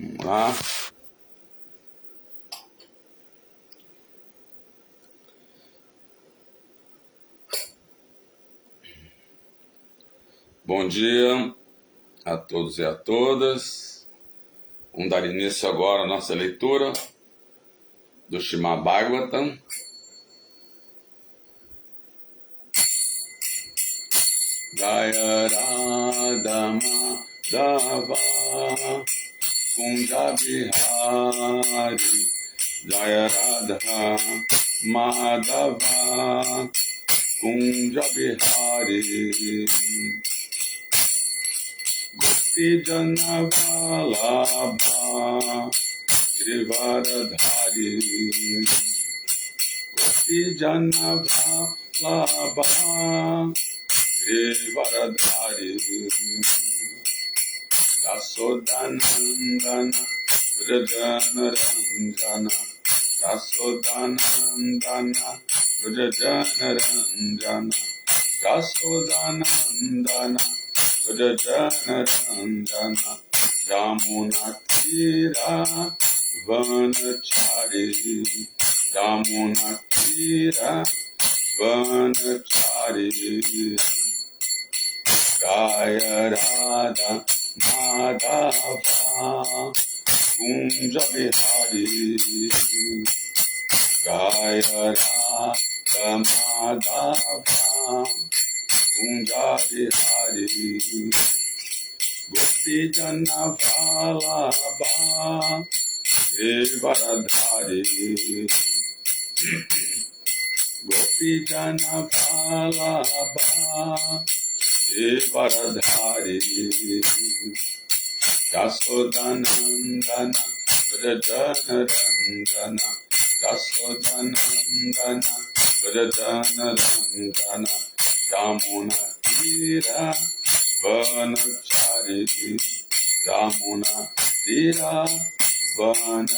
Vamos lá. Bom dia a todos e a todas. Vamos dar início agora à nossa leitura do Srimad Bhagavatam. Jaya Radha Madhava Kunja Bihari Jaya Radha Madhava Kunja Bihari Gopi Jana Vallabha Giridharadhari Gopi Jana Vallabha Giridharadhari Yasodanandana Vrajana Ranjana Yasodanandana Vrajana Ranjana Yasodanandana Vrajana Ranjana Yamuna Tira Vanachari Yamuna Tira Vanachari Jaya Radha Madhava Kunja Bihari Jaya Radha Madhava Kunja Bihari Gopi Jana Vallabha Giridharadhari Gopi Jana Vallabha Giridharadhari Yasodanandana Vrajana Ranjana Yasodanandana Vrajana Ranjana Yamuna Tira Vanachari Yamuna Tira Vanachari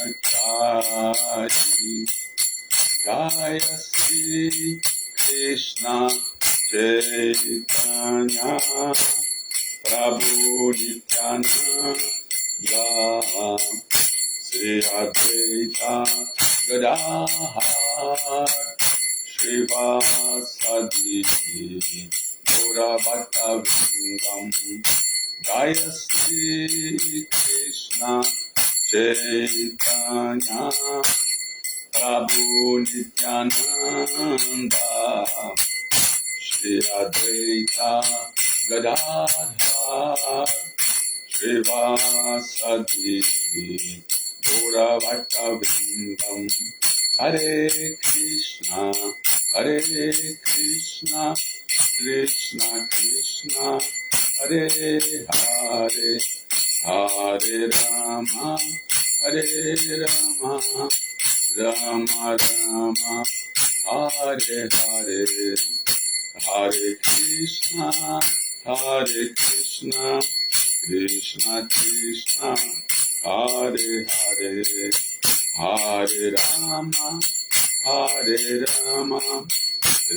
Jaya Sri Krishna Chaitanya Prabhu Nityananda Sri Advaita Gadadhar Srivasadi Gaura Bhaktavridam Jaya Sri Krishna Chaitanya Prabhu Nityananda Shri Advaita Gadadhar Srivasadi Gaura Bhaktavridam Hare Krishna Krishna Krishna Hare Hare Hare Rama Rama Rama Hare Hare Hare Krishna Krishna Krishna Hare Hare Hare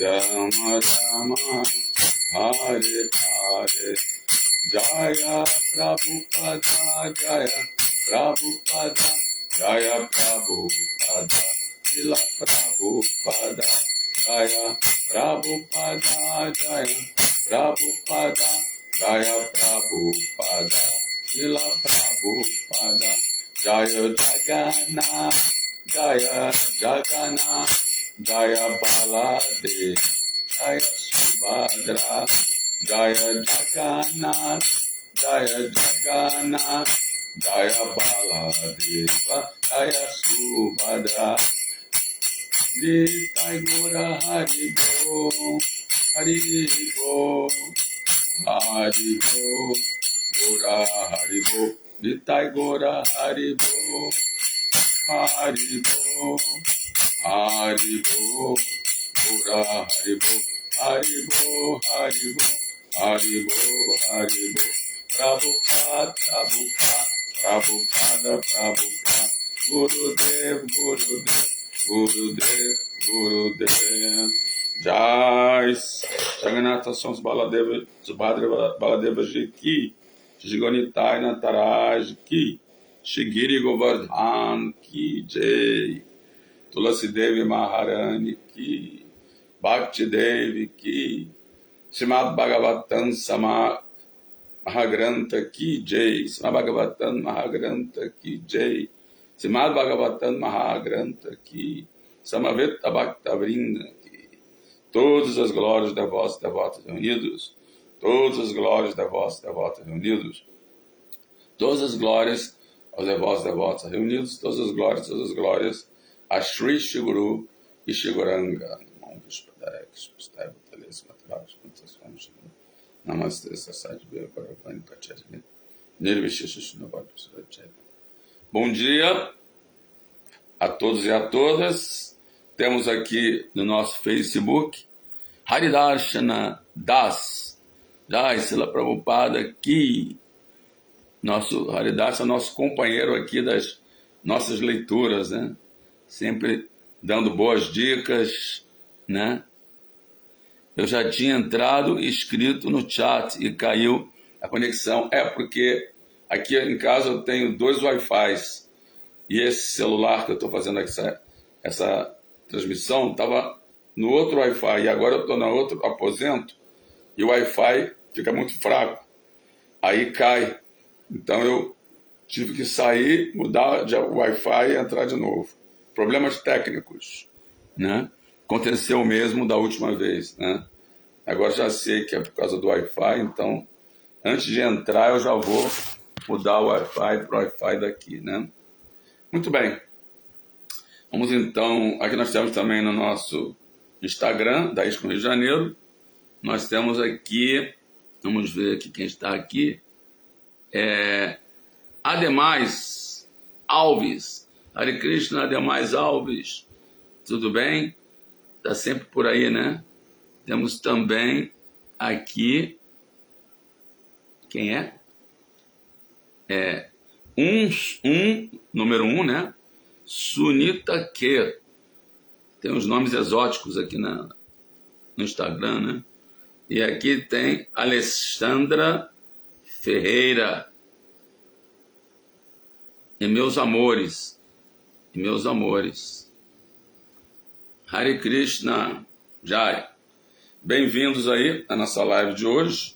Rama Rama Rama Hare Hare Jaya Prabhupada Jaya Prabhupada Jaya Prabhupada Srila Prabhupada Jaya Prabhupada Jaya Prabhupada Jaya Prabhupada Srila Prabhupada Jaya Jagannath Jaya Jagannath Jaya Baladev Jaya Subhadra Jaya Jagannath Jaya Jagannath Jaya Baladeva Jaya Subhadra Nitai Gora Hari Bo Hari Bo Hari Bo Gora Hari Bo Nitai Gora Hari Bo Hari Bo Hari Bo Gora Hari Bo Hari Bo Hari Bo Hari Bo Hari Bo Prabhupada Prabhupada Prabhupada Prabhupada Gurudev Gurudev Gurudev Gurudev Jai Jagannatha Sons Baladeva Subhadra Baladeva Ji Ki Shri Ganitai Nataraj Ki Shigiri Govardhan Ki Jai, Tulasi Devi Maharani Ki, Bhakti Devi Ki, Srimad Bhagavatam Mahagrantha Ki Jai, Srimad Bhagavatam Mahagrantha Ki Jai, Srimad Bhagavatam Mahagrantha Ki, Samaveta Bhakta Vrinda Ki. Todas as glórias da vossa devotos reunidos, todas as glórias da vossa devotos reunidos, todas as glórias aos devotos reunidos, todas as glórias a Shri Shri Guru e Shri Goranga. Namaste, bom dia a todos e a todas. Temos aqui no nosso Facebook Haridarshana Das Jai Srila Prabhupada aqui. Nosso Haridarshana, nosso companheiro aqui das nossas leituras, né? Sempre dando boas dicas, né? Eu já tinha entrado e escrito no chat e caiu a conexão. É porque aqui em casa eu tenho 2 Wi-Fis e esse celular que eu estou fazendo essa transmissão estava no outro Wi-Fi e agora eu estou no outro aposento e o Wi-Fi fica muito fraco, aí cai. Então eu tive que sair, mudar de Wi-Fi e entrar de novo. Problemas técnicos, né? Aconteceu o mesmo da última vez, né? Agora já sei que é por causa do Wi-Fi, então antes de entrar eu já vou mudar o Wi-Fi para o Wi-Fi daqui, né? Muito bem. Vamos então, aqui nós temos também no nosso Instagram, da ISKCON Rio de Janeiro, nós temos aqui, vamos ver aqui quem está aqui, Ademais Alves, Hare Krishna, Ademais Alves, tudo bem? Está sempre por aí, né? Temos também aqui, quem é? Número 1, né? Sunita Q. Tem uns nomes exóticos aqui no Instagram, né? E aqui tem Alessandra Ferreira. E meus amores. Hare Krishna Jai. Bem-vindos aí à nossa live de hoje.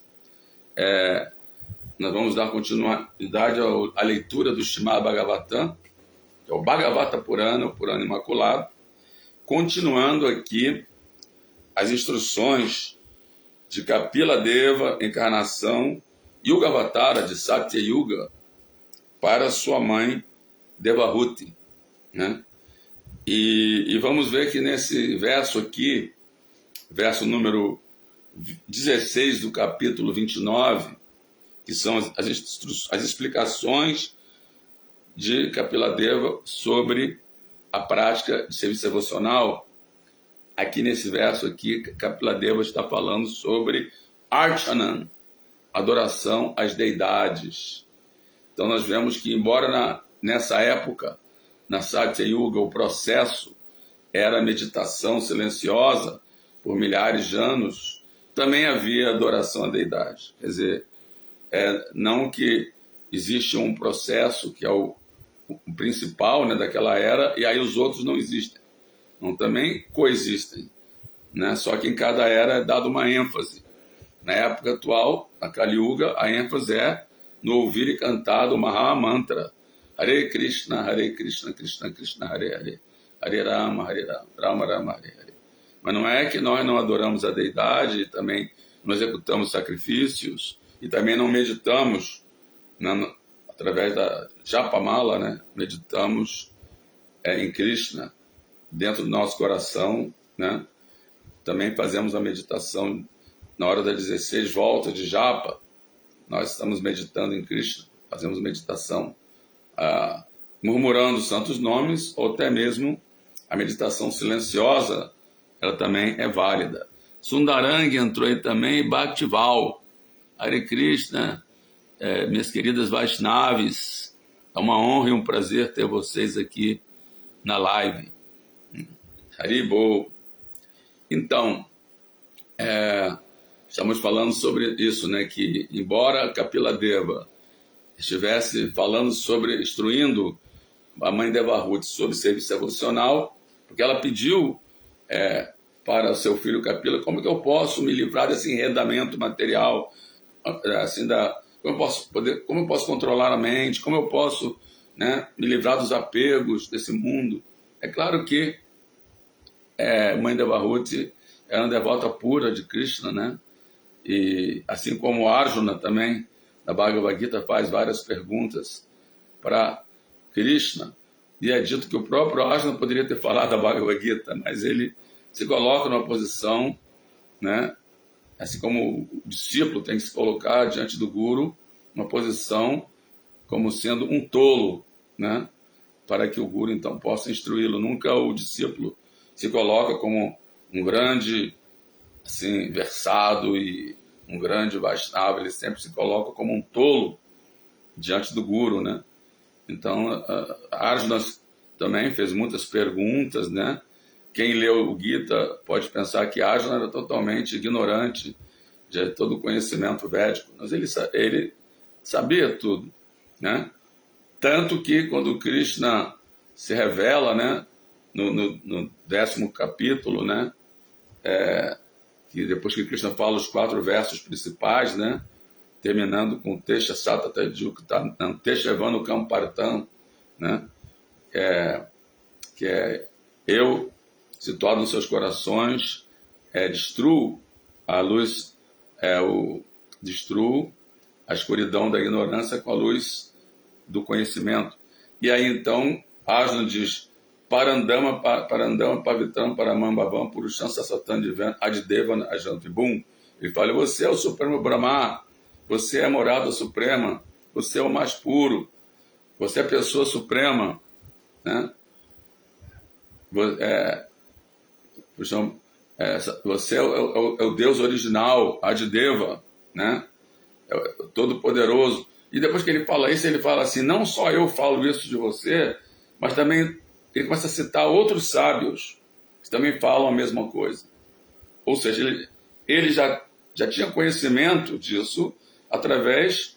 Nós vamos dar continuidade à leitura do Srimad Bhagavatam, que é o Bhagavata Purana, o Purana Imaculado, continuando aqui as instruções de Kapila Deva, encarnação Yugavatara de Satya Yuga, para sua mãe Devahuti, né? E vamos ver que nesse verso aqui, verso número 16 do capítulo 29, que são as explicações de Kapila Deva sobre a prática de serviço devocional. Aqui nesse verso aqui, Kapila Deva está falando sobre Archanan, adoração às deidades. Então nós vemos que, embora nessa época, na Satya Yuga, o processo era meditação silenciosa por milhares de anos, também havia adoração à deidade. Quer dizer, não que existe um processo que é o principal, né, daquela era, e aí os outros não existem. Não, também coexistem, né? Só que em cada era é dada uma ênfase. Na época atual, na Kali Yuga, a ênfase é no ouvir e cantar do Mahamantra. Hare Krishna, Krishna Krishna, Hare Hare. Hare Rama, Rama Rama, Hare Hare. Mas não é que nós não adoramos a deidade, também não executamos sacrifícios, e também não meditamos, né, através da Japamala, né? Meditamos em Krishna, dentro do nosso coração, né? Também fazemos a meditação na hora das 16 voltas de Japa. Nós estamos meditando em Krishna, fazemos meditação murmurando os santos nomes, ou até mesmo a meditação silenciosa, ela também é válida. Sundarang entrou aí também, Bhaktival, Hare Krishna, minhas queridas Vaishnavis, é uma honra e um prazer ter vocês aqui na live. Haribol. Então, estamos falando sobre isso, né, que embora Kapila Deva estivesse falando sobre, instruindo a mãe Devahuti sobre serviço devocional, porque ela pediu para o seu filho Kapila, como que eu posso me livrar desse enredamento material, assim, como eu posso controlar a mente, como eu posso, né, me livrar dos apegos desse mundo. É claro que mãe Devahuti era uma devota pura de Krishna, né? E assim como Arjuna também, na Bhagavad Gita, faz várias perguntas para Krishna, e é dito que o próprio Arjuna poderia ter falado da Bhagavad Gita, mas ele se coloca numa posição, né, assim como o discípulo tem que se colocar diante do guru, uma posição como sendo um tolo, né, para que o guru então possa instruí-lo. Nunca o discípulo se coloca como um grande, assim, versado e um grande Vaishnava, ele sempre se coloca como um tolo diante do guru, né? Então, Arjuna também fez muitas perguntas, né? Quem leu o Gita pode pensar que Arjuna era totalmente ignorante de todo o conhecimento védico, mas ele sabia tudo, né? Tanto que quando Krishna se revela, né, no 10º capítulo, né, que depois que Krishna fala os 4 versos principais, né, terminando com Tesha Satata Yukta, Tesha Vanu Kampartam, né, que é eu, situado nos seus corações, destruo a luz, destruo a escuridão da ignorância com a luz do conhecimento. E aí então Arjuna diz: Parandama Pavitram Paramambhavam Purusham Sasatan Adidevan Ajanvibhum. Ele fala: você é o Supremo Brahma, você é a morada suprema, você é o mais puro, você é a pessoa suprema, né? Você é o Deus original, Adideva, né? Todo-Poderoso. E depois que ele fala isso, ele fala assim: não só eu falo isso de você, mas também ele começa a citar outros sábios que também falam a mesma coisa. Ou seja, ele já tinha conhecimento disso através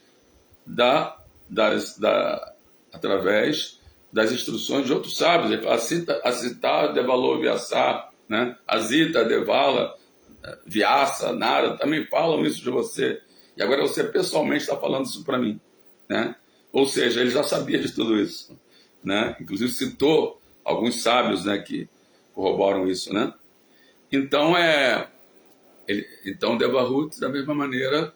através das instruções de outros sábios. Ele fala: Asita Devalo Vyasa, né? Asita Devala Vyasa, Nara, também falam isso de você. E agora você pessoalmente está falando isso para mim, né? Ou seja, ele já sabia de tudo isso, né? Inclusive citou alguns sábios, né, que corroboram isso, né? Então então Devahuti, da mesma maneira,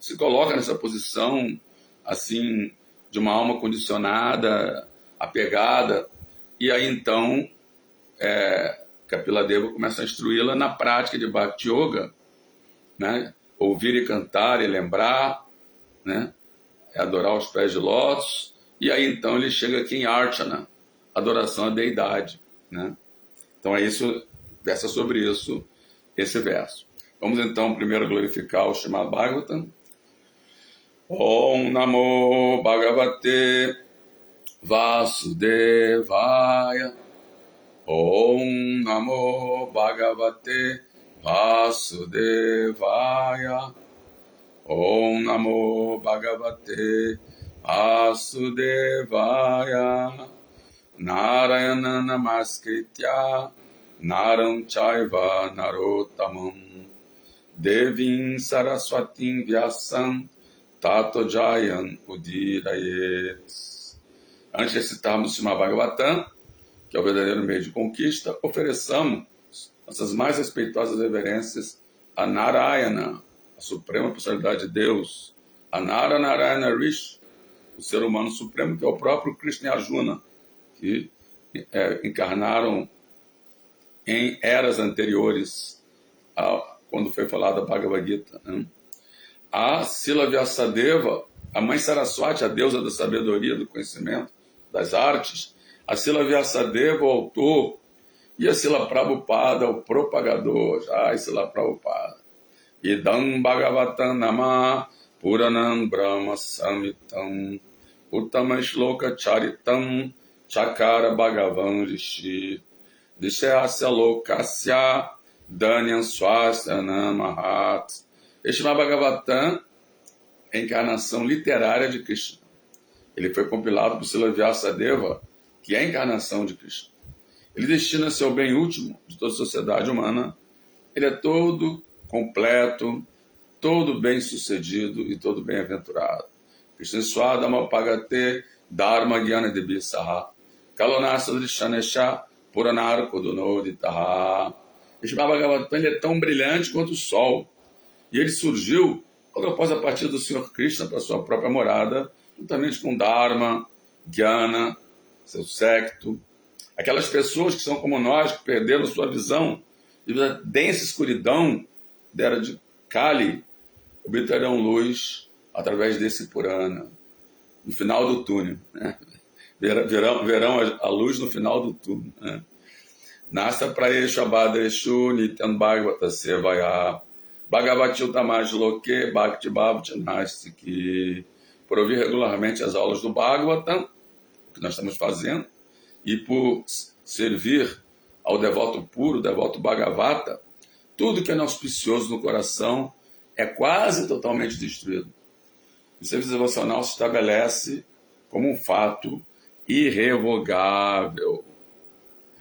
se coloca nessa posição assim de uma alma condicionada, apegada, e aí então Kapila Deva começa a instruí-la na prática de Bhakti Yoga, né? Ouvir e cantar e lembrar, né? Adorar os pés de lótus. E aí então ele chega aqui em Archana, adoração à deidade, né? Então isso, versa sobre isso esse verso. Vamos então primeiro glorificar o Srimad Bhagavatam. Om Namo Bhagavate Vasudevaya. Om Namo Bhagavate Vasudevaya. Om Namo Bhagavate Vasudevaya. Narayana Namaskritya Naram Chaiva Narottamam Devim Saraswatim Vyasam Tato Jayan Udirayet. Antes de citarmos o Srimad Bhagavatam, que é o verdadeiro meio de conquista, ofereçamos nossas mais respeitosas reverências a Narayana, a suprema personalidade de Deus, a Narayana Rishi, o ser humano supremo, que é o próprio Krishna e Arjuna, que encarnaram em eras anteriores quando foi falada a Bhagavad Gita, né? A Sila Vyasadeva, a mãe Saraswati, a deusa da sabedoria, do conhecimento, das artes, a Sila Vyasadeva, o autor, e a Sila Prabhupada, o propagador. Ai, Sila Prabhupada. Idam Bhagavatam Nama Puranam Brahma Samitam Uttama Shloka Charitam Chakara Bhagavan Rishi Dishasya Lokasya Danyam Swasya Namahat. Este Bhagavatam é a encarnação literária de Krishna. ele foi compilado por Srila Vyasadeva, que é a encarnação de Krishna. Ele destina-se ao bem último de toda a sociedade humana. Ele é todo completo, todo bem-sucedido e todo bem-aventurado. Krishna Swadama Pagate Dharma Gyana Debisaha Kalonasa Drishanesha Puranar Kodunoditaha. Este Bhagavatam, ele é tão brilhante quanto o sol. E ele surgiu logo após a partida do Senhor Krishna para sua própria morada, juntamente com Dharma, Gyana, seu séquito. Aquelas pessoas que são como nós, que perderam sua visão e da densa escuridão da era de Kali, obterão luz através desse Purana, no final do túnel. Né? Verão a luz no final do túnel. Né? Nasta praesha badreshu nityan bhagavata sevaya Bhagavati Utamash Loke Bhakti Bhavati Nastiki. Por ouvir regularmente as aulas do Bhagavatam, que nós estamos fazendo, e por servir ao devoto puro, devoto Bhagavata, tudo que é auspicioso no coração é quase totalmente destruído. O serviço devocional se estabelece como um fato irrevogável.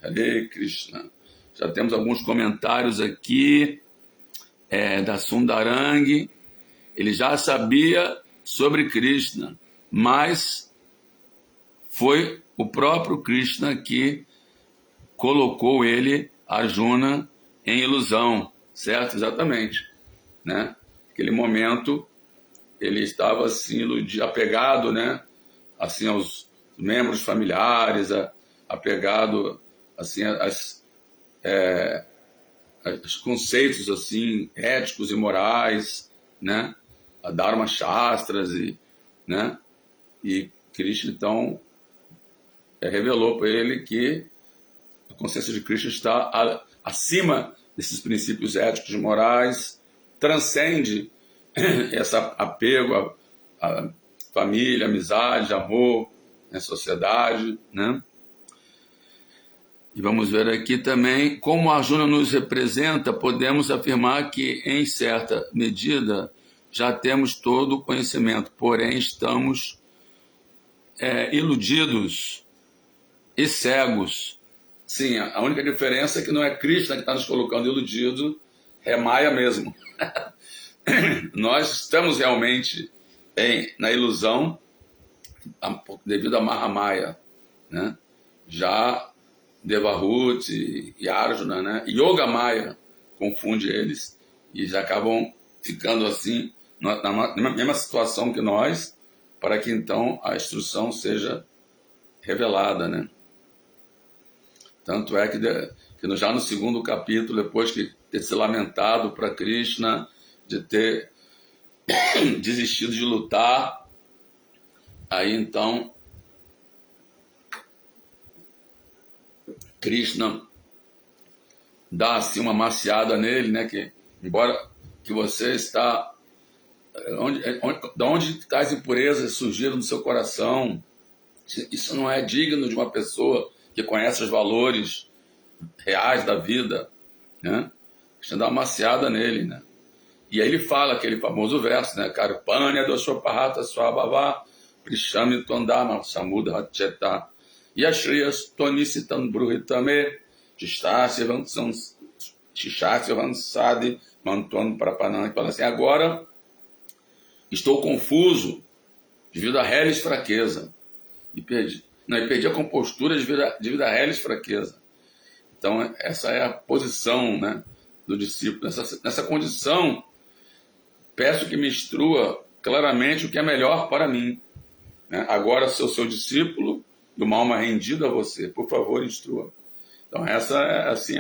Hare Krishna. Já temos alguns comentários aqui da Sundarang. Ele já sabia sobre Krishna, mas foi o próprio Krishna que colocou ele, Arjuna, em ilusão, certo? Exatamente. Né? Naquele momento, ele estava assim, apegado, né? Assim, aos membros familiares, apegado assim, os conceitos assim, éticos e morais, né? A Dharma Shastras, né? E Krishna, então, revelou para ele que a consciência de Krishna está acima desses princípios éticos e morais, transcende esse apego à família, amizade, amor, né? Sociedade, né? E vamos ver aqui também como Arjuna nos representa. Podemos afirmar que, em certa medida, já temos todo o conhecimento, porém estamos iludidos e cegos. Sim, a única diferença é que não é Krishna que está nos colocando iludido, é Maya mesmo. Nós estamos realmente na ilusão devido a Mahamaya, né? Já Devahuti e Arjuna, né? Yoga Maya confunde eles e já acabam ficando assim na mesma situação que nós, para que então a instrução seja revelada, né? Tanto é que já no segundo capítulo, depois de ter se lamentado para Krishna, de ter desistido de lutar, aí então Krishna dá assim uma maciada nele, né? Que embora que você está de onde tais impurezas surgiram no seu coração, isso não é digno de uma pessoa que conhece os valores reais da vida, né? Krishna dá uma maciada nele, né? E aí ele fala aquele famoso verso, né? Karpanya doshopahata swabhava prishami tondama samuda hacheta Yashriyas Tonisitan Bruhitame Shishtasya Vansadi Manton Prapanam. E fala assim: agora estou confuso devido a reles fraqueza. E perdi a compostura devido a reles fraqueza. Então, essa é a posição, né, do discípulo. Nessa condição, peço que me instrua claramente o que é melhor para mim. Né? Agora sou seu discípulo e uma alma rendida a você. Por favor, instrua. Então, essa é assim,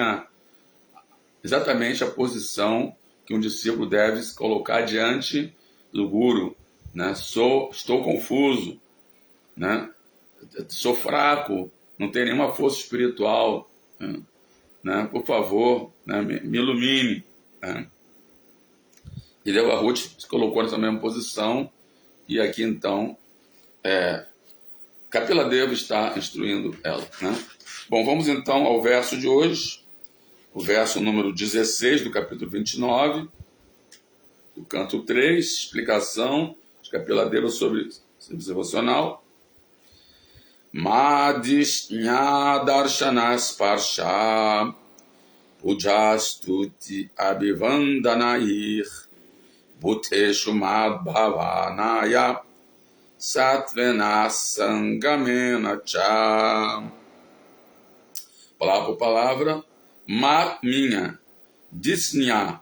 exatamente a posição que um discípulo deve se colocar diante do Guru. Né? Estou confuso, né? Sou fraco, não tenho nenhuma força espiritual. Né? Por favor, né? me ilumine. Né? E Devahuti se colocou nessa mesma posição, e aqui então Kapila Deva está instruindo ela. Né? Bom, vamos então ao verso de hoje, o verso número 16 do capítulo 29, do canto 3, explicação de Kapila Deva sobre serviço devocional. Madishnya darshanas parsha pujastuti abhivandanair bhuteshu madbhavanaya satvena sangamena cha. Palavra por palavra. Mat, minha. Disnya,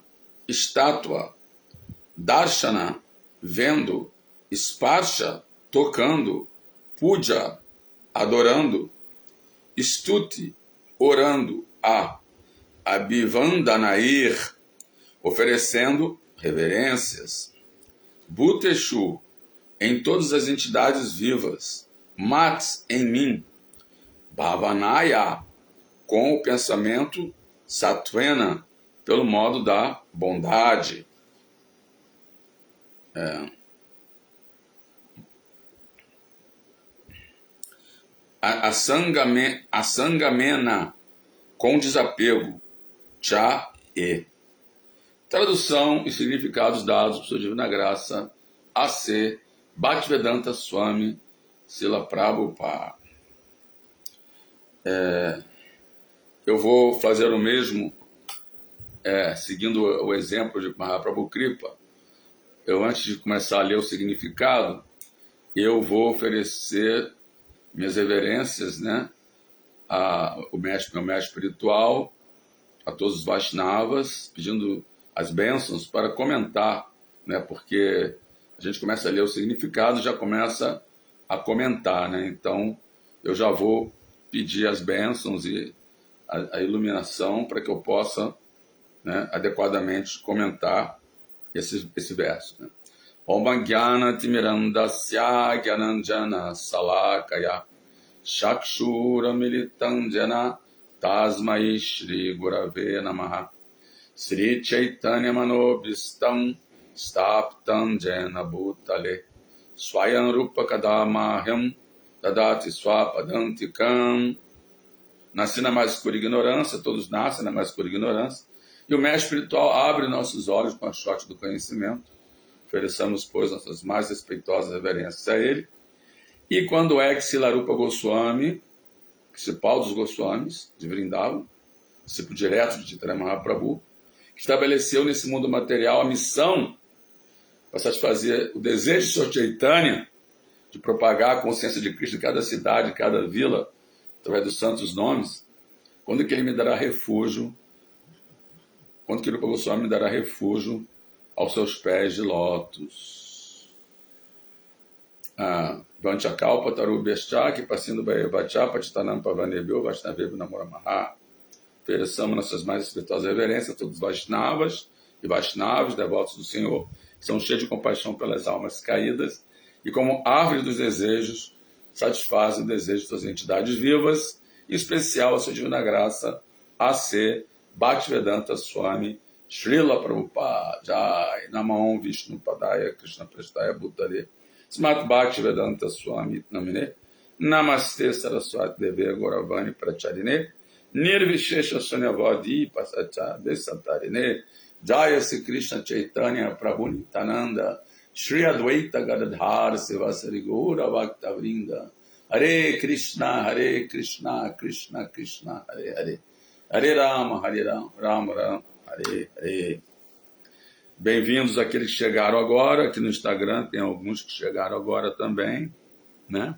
estátua. Darshana, vendo. Sparsha, tocando. Puja, adorando. Stuti, orando. Abhivandanair, oferecendo reverências. Bhuteshu, em todas as entidades vivas. Mat, em mim. Bhavanaya, com o pensamento. Satvena, pelo modo da bondade. A sangamena, com desapego. Cha e. Tradução e significados dados por sua divina graça, A.C. Bhaktivedanta Swami Srila Prabhupada. Eu vou fazer o mesmo, seguindo o exemplo de Mahaprabhu Kripa. Eu, antes de começar a ler o significado, eu vou oferecer minhas reverências, né, ao meu mestre espiritual, a todos os Vaishnavas, pedindo as bênçãos para comentar, né, porque a gente começa a ler o significado e já começa a comentar, né? Então, eu já vou pedir as bênçãos e a iluminação para que eu possa, né, adequadamente comentar esse verso, né? Om Jnana Timirandasya Gyananjana Salakaya Chakshura Militam Jana Tasmai Shri Gurave Namaha Sri Chaitanya Manobhistam Staptam Jena Bhutale Swayam Rupa Kadamahyam Dadati Swapadantikam. Nasci na mais escura ignorância, todos nascem na mais escura ignorância, e o mestre espiritual abre nossos olhos com a choque do conhecimento. Ofereçamos, pois, nossas mais respeitosas reverências a ele. E quando é que Silarupa Goswami, principal dos Goswamis de Vrindavan, discípulo direto de Chaitanya Mahaprabhu, que estabeleceu nesse mundo material a missão para satisfazer o desejo de Sr. Chaitanya de propagar a consciência de Cristo em cada cidade, em cada vila, através dos santos nomes, quando que ele me dará refúgio, quando que Rupa Goswami me dará refúgio aos seus pés de lótus. Vanchakalpa Tarubhyascha, Passindo Bhayabacha, Patitanam Pavanebhyo, Vaishnavebhyo Namoramaha. Ofereçamos nossas mais respeitosas reverências a todos os Vaishnavas e Vaishnavas, devotos do Senhor, que são cheios de compaixão pelas almas caídas e, como árvore dos desejos, satisfazem o desejo das entidades vivas, em especial a sua divina graça, A.C. Bhaktivedanta Swami Srila Prabhupada. Jai Namah Vishnu Padaya Krishna Prestaya Bhutale Smat Bhaktivedanta Swami Namine Namaste Saraswati Deve Gauravani Pracharine Nirvishesha Sanyavadi Pasacha Desatarine Jaya Sri Krishna Chaitanya Prabhu Nityananda Shri Advaita Gadadhar Sivasari Gaura Bhakta Vrinda Hare Krishna Krishna Krishna Hare Hare Hare Rama Rama Rama Hare Hare. Bem-vindos àqueles que chegaram agora. Aqui no Instagram tem alguns que chegaram agora também, né?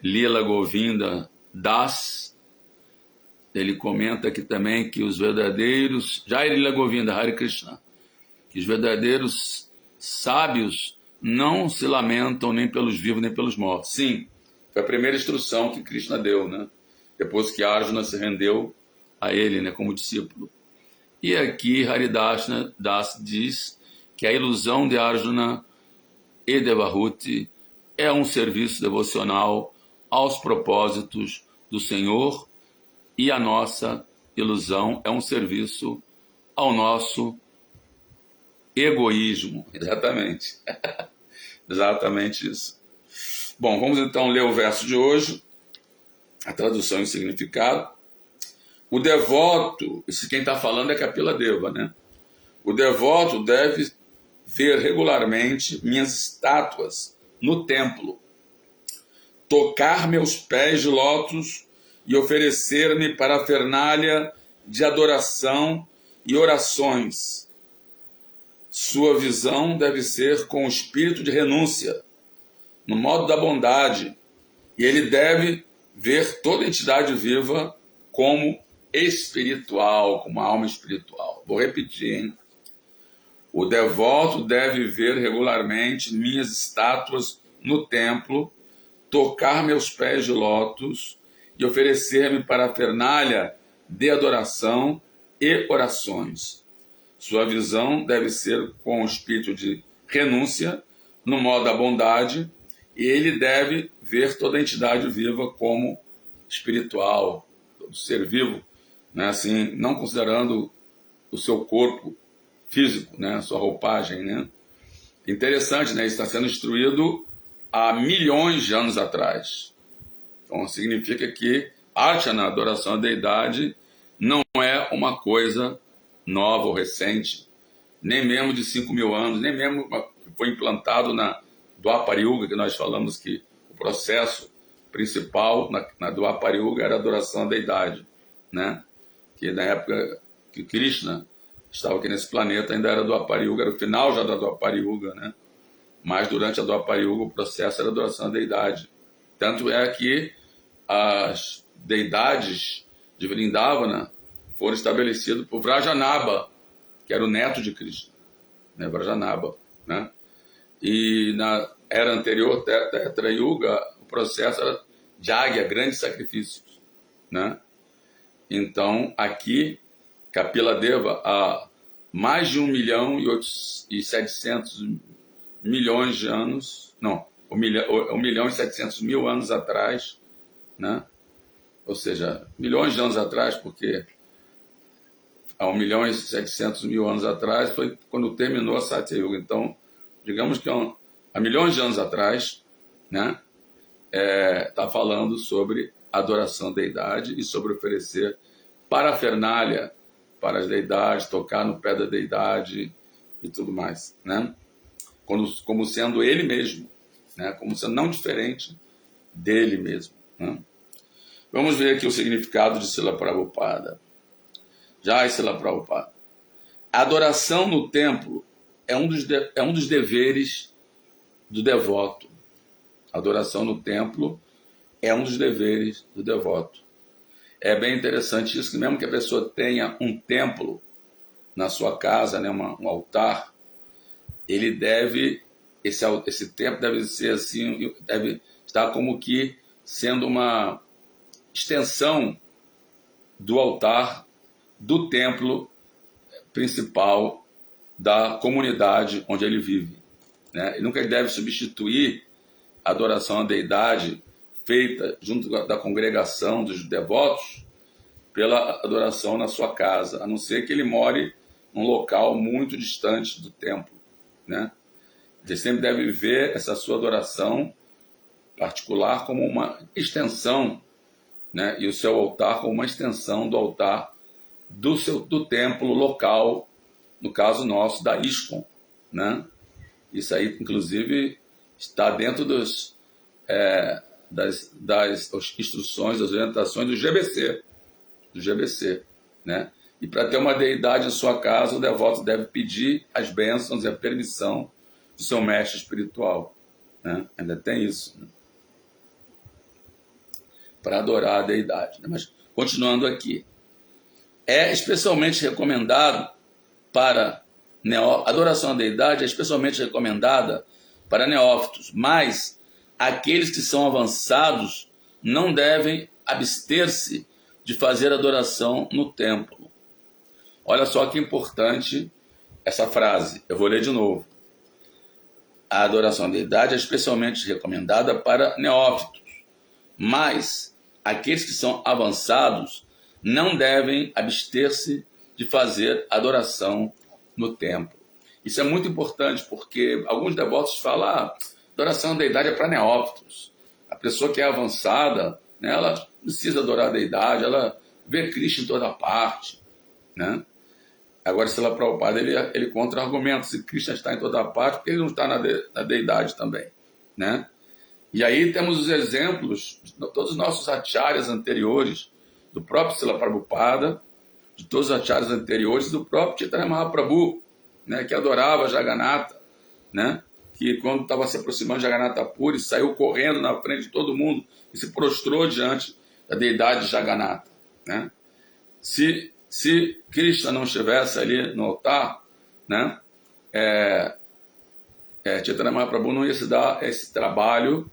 Lila Govinda Das, ele comenta aqui também que os verdadeiros, Jai Lila Govinda, Hare Krishna, que os verdadeiros sábios não se lamentam nem pelos vivos nem pelos mortos. Sim, foi a primeira instrução que Krishna deu, né? Depois que Arjuna se rendeu a ele, né, como discípulo. E aqui Haridashna Das diz que a ilusão de Arjuna e Devahuti é um serviço devocional aos propósitos do Senhor, e a nossa ilusão é um serviço ao nosso egoísmo. Exatamente. Exatamente isso. Bom, vamos então ler o verso de hoje, a tradução e o significado. O devoto, isso quem está falando é Kapila Deva, né? O devoto deve ver regularmente minhas estátuas no templo, tocar meus pés de lótus e oferecer-me parafernália de adoração e orações. Sua visão deve ser com o espírito de renúncia, no modo da bondade, e ele deve ver toda entidade viva como espiritual, como alma espiritual. Vou repetir, hein? O devoto deve ver regularmente minhas estátuas no templo, tocar meus pés de lótus e oferecer-me parafernália de adoração e orações. Sua visão deve ser com o espírito de renúncia, no modo da bondade, e ele deve ver toda entidade viva como espiritual, todo ser vivo, né? Assim, não considerando o seu corpo físico, né? A sua roupagem, né? Interessante, né? Isso está sendo instruído há milhões de anos atrás. Então, significa que Archana, adoração à deidade, não é uma coisa nova ou recente, nem mesmo de 5.000 anos, nem mesmo foi implantado na Dwapara Yuga, que nós falamos que o processo principal na Dwapara Yuga era a adoração à deidade, né? Que na época que Krishna estava aqui nesse planeta ainda era Dwapara Yuga, era o final já da Dwapara Yuga, né? Mas durante a Dwapara Yuga o processo era a adoração à deidade. Tanto é que as deidades de Vrindavana foram estabelecidas por Vrajanabha, que era o neto de Krishna, né? Vrajanabha, né? E na era anterior, Treta Yuga, o processo era Jagya, grandes sacrifícios, né? Então, aqui, Kapila Deva, há mais de 1.700.000 de anos, não, 1.700.000 anos atrás, né? Ou seja, milhões de anos atrás, porque há 1.700.000 anos atrás foi quando terminou a Satya Yuga. Então, digamos que há milhões de anos atrás, né, está falando sobre adoração à deidade e sobre oferecer parafernália para as deidades, tocar no pé da deidade e tudo mais, né? Como sendo ele mesmo, né? Como sendo não diferente dele mesmo, né? Vamos ver aqui o significado de Srila Prabhupada. Jai Srila Prabhupada. A adoração no templo é um dos deveres do devoto. A adoração no templo é um dos deveres do devoto. É bem interessante isso, que mesmo que a pessoa tenha um templo na sua casa, né, um altar, ele deve, esse templo deve ser assim, deve estar como que sendo uma extensão do altar do templo principal da comunidade onde ele vive, né? Ele nunca deve substituir a adoração à deidade feita junto da congregação dos devotos pela adoração na sua casa, a não ser que ele more num local muito distante do templo, né? Ele sempre deve ver essa sua adoração particular como uma extensão, né? E o seu altar como uma extensão do altar do templo local, no caso nosso, da ISKCON, né? Isso aí, inclusive, está dentro das instruções, das orientações do GBC, né? E para ter uma deidade em sua casa, o devoto deve pedir as bênçãos e a permissão do seu mestre espiritual, né? Ainda tem isso, né? Para adorar a deidade, né? Mas, continuando aqui, é especialmente recomendado para adoração à deidade é especialmente recomendada para neófitos, mas aqueles que são avançados não devem abster-se de fazer adoração no templo. Olha só que importante essa frase, eu vou ler de novo. A adoração à deidade é especialmente recomendada para neófitos, mas aqueles que são avançados não devem abster-se de fazer adoração no templo. Isso é muito importante, porque alguns devotos falam adoração à deidade é para neófitos. A pessoa que é avançada, né, ela precisa adorar a deidade, ela vê Cristo em toda parte, né? Agora, Srila Prabhupada, ele contra-argumenta se Cristo está em toda parte, porque ele não está na deidade também, né? E aí temos os exemplos de todos os nossos acharyas anteriores, do próprio Srila Prabhupada, de todos os acharyas anteriores, do próprio Chaitanya Mahaprabhu, né, que adorava Jagannatha, né, que quando estava se aproximando de Jagannatha Puri, saiu correndo na frente de todo mundo e se prostrou diante da deidade de Jagannatha, né? Se Krishna não estivesse ali no altar, né, Chaitanya Mahaprabhu não ia se dar esse trabalho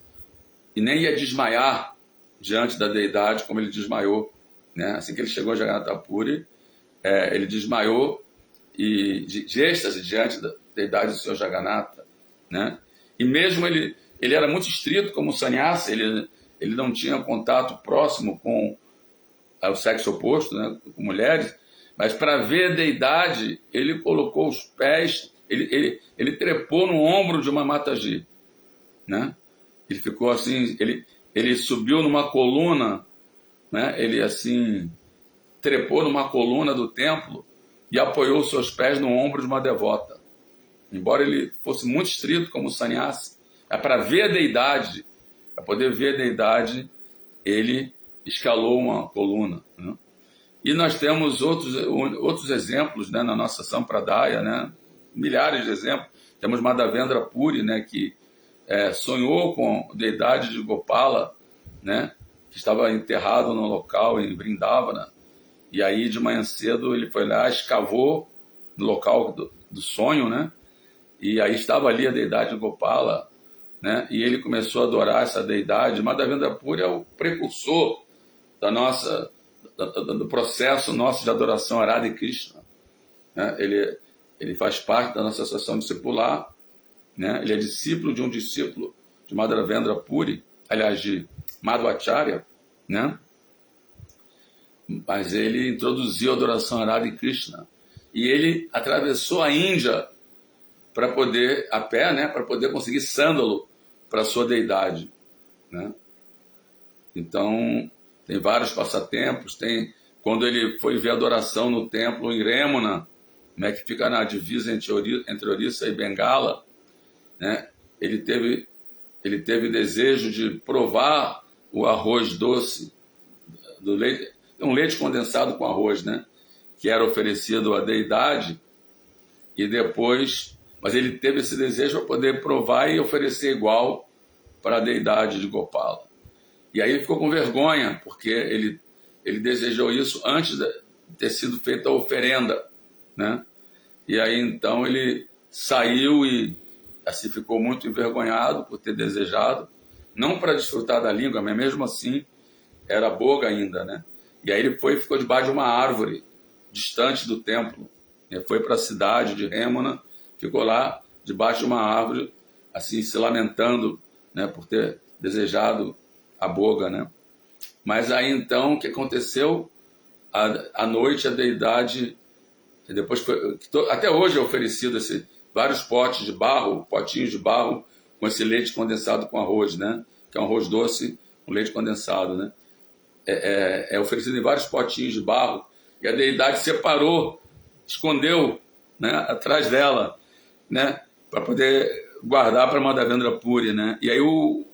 e nem ia desmaiar diante da deidade como ele desmaiou, né? Assim que ele chegou a Jagannatha Puri, ele desmaiou e de êxtase diante da deidade do Senhor Jagannatha, né? E mesmo ele era muito estrito como sannyasi, ele não tinha contato próximo com o sexo oposto, né, com mulheres, mas para ver a deidade, ele colocou os pés, ele trepou no ombro de uma Mataji, né? Ele ficou assim, ele subiu numa coluna, né? Ele assim trepou numa coluna do templo e apoiou seus pés no ombro de uma devota. Embora ele fosse muito estrito como sannyasi, para ver a deidade, para poder ver a deidade, ele escalou uma coluna, né? E nós temos outros exemplos, né, na nossa Sampradaya, né? Milhares de exemplos. Temos Madhavendra Puri, né, que sonhou com a deidade de Gopala, né, que estava enterrado no local em Vrindavana. E aí, de manhã cedo, ele foi lá, escavou no local do sonho, né? E aí estava ali a deidade de Gopala, né? E ele começou a adorar essa deidade. Madhavendra Puri é o precursor do processo nosso de adoração a Radha e Krishna, né? Ele faz parte da nossa associação discipular, né? Ele é discípulo de um discípulo de Madhavendra Puri, aliás, de Madhvacharya, né? Mas ele introduziu a adoração a Radha e Krishna. E ele atravessou a Índia para poder, a pé, né, para poder conseguir sândalo para a sua deidade, né? Então, tem vários passatempos. Tem quando ele foi ver a adoração no templo em Remuna, né, que fica na divisa entre Orissa e Bengala, né? Ele teve desejo de provar o arroz doce do leite, um leite condensado com arroz, né, que era oferecido à deidade, e depois, mas ele teve esse desejo para poder provar e oferecer igual para a deidade de Gopala. E aí ele ficou com vergonha, porque ele desejou isso antes de ter sido feita a oferenda, né? E aí então ele saiu e assim ficou muito envergonhado por ter desejado, não para desfrutar da língua, mas mesmo assim era boga ainda, né? E aí ele ficou debaixo de uma árvore distante do templo. Ele foi para a cidade de Remuna, ficou lá debaixo de uma árvore, assim se lamentando, né, por ter desejado a boga, né? Mas aí então o que aconteceu? À noite a deidade, depois até hoje é oferecido vários potinhos de barro com esse leite condensado com arroz, né? Que é um arroz doce com leite condensado, né? É oferecido em vários potinhos de barro, e a deidade separou, escondeu, né, atrás dela, né, para poder guardar para Madhavendra Puri, né? E aí o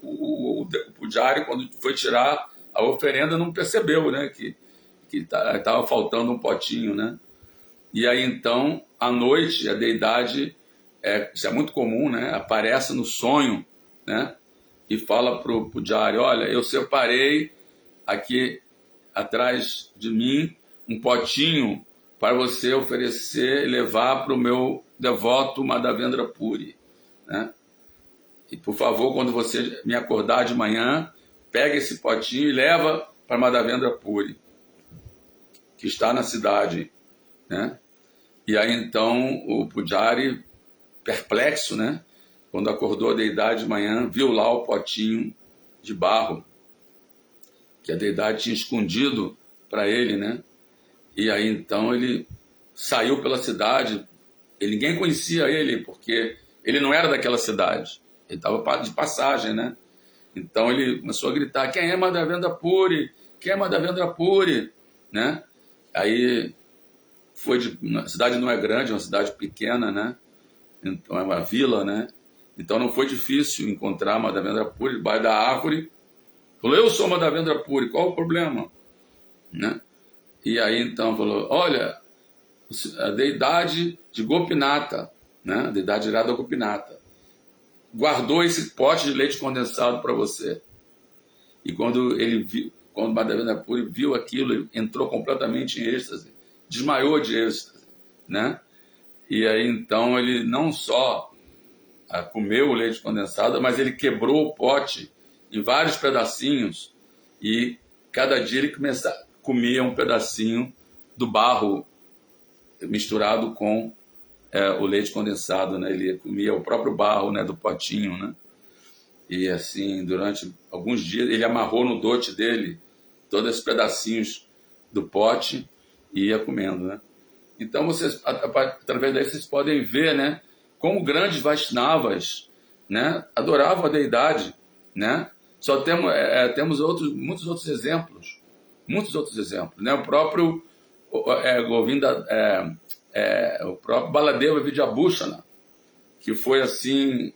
pujari, quando foi tirar a oferenda, não percebeu, né, que estava faltando um potinho, né? E aí então, à noite, a deidade, isso é muito comum, né, aparece no sonho, né, e fala para o pujari: olha, eu separei aqui atrás de mim um potinho para você oferecer e levar para o meu devoto Madhavendra Puri, né? E por favor, quando você me acordar de manhã, pega esse potinho e leva para Madhavendra Puri, que está na cidade, né? E aí então o pujari, perplexo, né, quando acordou a deidade de manhã, viu lá o potinho de barro que a deidade tinha escondido para ele, né? E aí então ele saiu pela cidade, e ninguém conhecia ele, porque ele não era daquela cidade, ele estava de passagem, né? Então ele começou a gritar: quem é Madhavendra Puri? Quem é Madhavendra Puri? Né? Aí a cidade não é grande, é uma cidade pequena, né? Então é uma vila, né? Então não foi difícil encontrar Madhavendra Puri debaixo da árvore. Falou, eu sou Madhavendra Puri, qual o problema? Né? E aí então falou, olha, a deidade de Gopinata, né? A deidade irada Gopinata, guardou esse pote de leite condensado para você. E quando ele viu, quando Madhavendra Puri viu aquilo, ele entrou completamente em êxtase, desmaiou de êxtase, né? E aí então ele não só comeu o leite condensado, mas ele quebrou o pote em vários pedacinhos e cada dia ele comia um pedacinho do barro misturado com o leite condensado, né? Ele comia o próprio barro, né, do potinho, né? E assim, durante alguns dias, ele amarrou no dote dele todos esses pedacinhos do pote e ia comendo, né? Então, vocês, através daí, vocês podem ver, né, como grandes Vaishnavas, né, adoravam a deidade, né? Só temos muitos outros exemplos, né? O próprio Govinda, o próprio Baladeva Vidyabhushana, que foi assim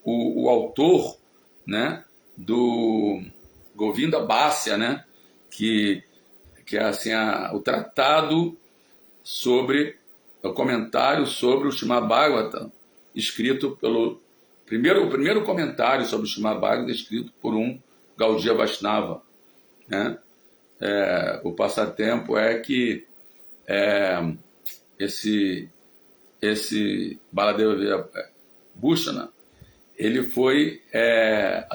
o autor, né, do Govinda Bhasya, né, que é assim o tratado sobre o comentário sobre o Śrīmad Bhagavatam, escrito pelo o primeiro comentário sobre o Śrīmad Bhagavatam escrito por um Gaudiya Vaishnava, né? O passatempo é que esse Baladeva Bhushana, ele foi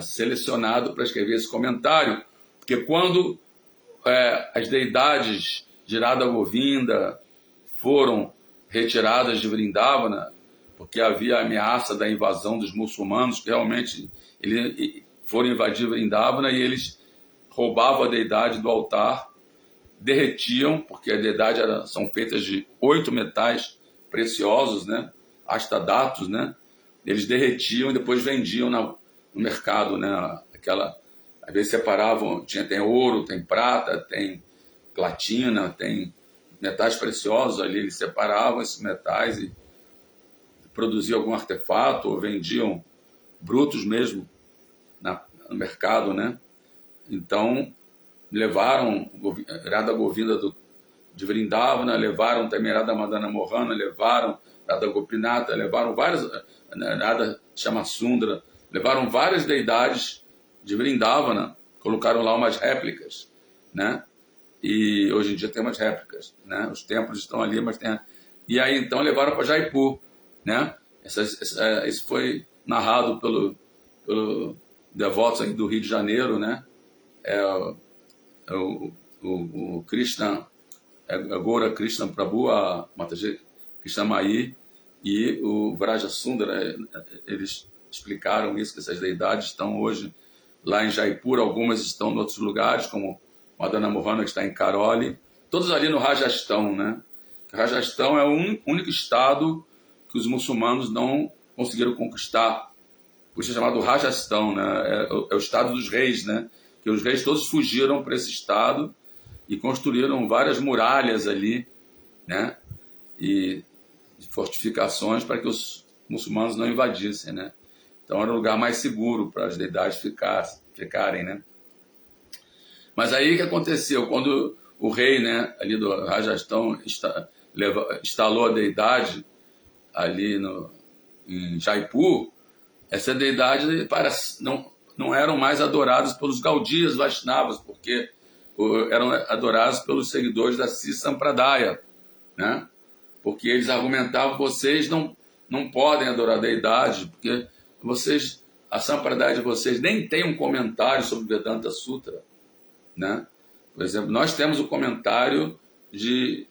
selecionado para escrever esse comentário, porque quando as deidades de Radha Govinda foram retiradas de Vrindavana, porque havia a ameaça da invasão dos muçulmanos, que realmente foram invadir Vrindavana e eles roubavam a deidade do altar, derretiam, porque a deidade são feitas de 8 metais preciosos, né? Astadatos, né? Eles derretiam e depois vendiam no mercado, né? Às vezes separavam, tem ouro, tem prata, tem platina, tem metais preciosos ali, eles separavam esses metais e produziam algum artefato ou vendiam brutos mesmo no mercado, né? Então, levaram Radha Govinda de Vrindavana, levaram também Radha Madana Mohana, levaram Radha Gopinata, levaram várias, Radha Shamasundra, levaram várias deidades de Vrindavana, colocaram lá umas réplicas, né? E hoje em dia tem umas réplicas, né? Os templos estão ali, mas tem... E aí então levaram para Jaipur, né? Isso foi narrado pelo devotos aí do Rio de Janeiro, né? O Krishna, agora Krishna Prabhu, a Mataji Krishna Mai e o Vraja Sundara, eles explicaram isso, que essas deidades estão hoje lá em Jaipur, algumas estão em outros lugares, como Madana Mohana, que está em Karoli, todos ali no Rajastão, né? Rajastão é o único estado que os muçulmanos não conseguiram conquistar, por isso é chamado Rajastão, né? É o estado dos reis, né? Que os reis todos fugiram para esse estado e construíram várias muralhas ali, né? E fortificações para que os muçulmanos não invadissem, né? Então era o lugar mais seguro para as deidades ficarem, né? Mas aí o que aconteceu? Quando o rei, né, ali do Rajastão instalou a deidade ali em Jaipur, essa deidade não eram mais adoradas pelos Gaudiyas Vaishnavas, porque eram adorados pelos seguidores da Si Sampradaya, né? Porque eles argumentavam, vocês não podem adorar a deidade, porque a Sampradaya de vocês nem tem um comentário sobre o Vedanta Sutra, né? Por exemplo, nós temos o comentário de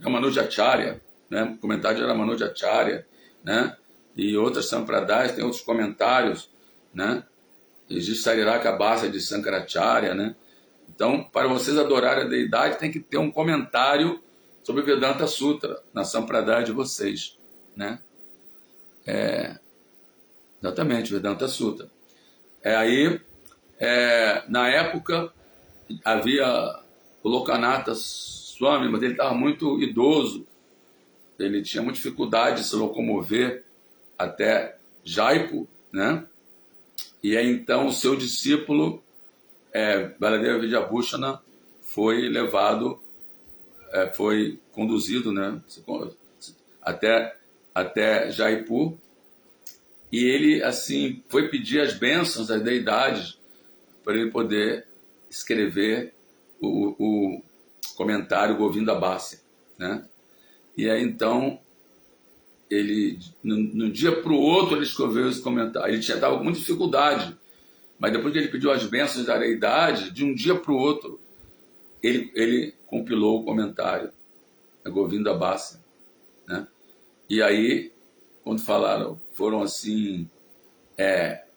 Ramanujacharya, né? Comentário de Ramanujacharya, né? E outras Sampradayas têm outros comentários, né? Existe Sariraka Bhasya de Sankaracharya, né? Então, para vocês adorarem a deidade, tem que ter um comentário sobre o Vedanta Sutra na Sampradaya de vocês, né? Exatamente, Vedanta Sutra. Na época, havia o Lokanatha Goswami, mas ele estava muito idoso, ele tinha muita dificuldade de se locomover até Jaipur, né? E aí então o seu discípulo, Baladeva Vidyabhushana, foi levado, foi conduzido, né, até Jaipur, e ele assim foi pedir as bênçãos das deidades para ele poder escrever o comentário Govinda Bhasya, né? E aí então ele, no dia para o outro, ele escreveu esse comentário. Ele estava com muita dificuldade, mas depois que ele pediu as bênçãos da deidade, de um dia para o outro, ele compilou o comentário, a Govinda Bhasya, né? E aí, quando foram assim,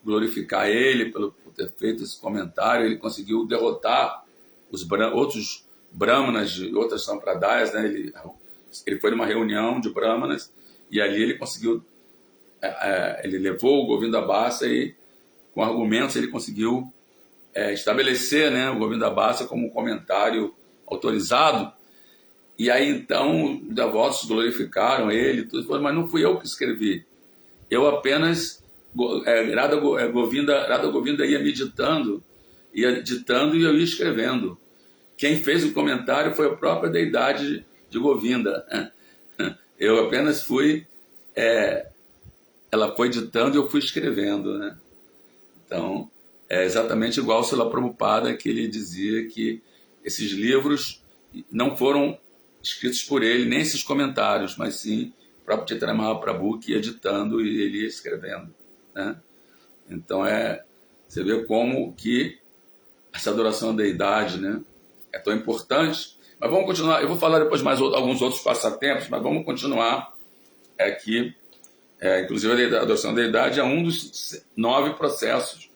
glorificar ele por ter feito esse comentário, ele conseguiu derrotar os outros brahmanas de outras sampradayas, né? Ele foi numa reunião de brahmanas e ali ele conseguiu, ele levou o Govinda Bhasya e com argumentos ele conseguiu estabelecer, né, o Govinda Bhasya como um comentário autorizado. E aí então os devotos glorificaram ele, tudo, mas não fui eu que escrevi. Eu apenas, Radha Govinda ia meditando, ia ditando e eu ia escrevendo. Quem fez o comentário foi a própria deidade de Govinda. Eu apenas fui, ela foi ditando e eu fui escrevendo, né? Então, é exatamente igual ao Srila Prabhupada, que ele dizia que esses livros não foram escritos por ele, nem esses comentários, mas sim o próprio Chaitanya Mahaprabhu que ia ditando e ele ia escrevendo, né? Então, você vê como que essa adoração à deidade, né, é tão importante. Mas vamos continuar, eu vou falar depois mais alguns outros passatempos, mas vamos continuar aqui. Inclusive a adoração da deidade é um dos 9 processos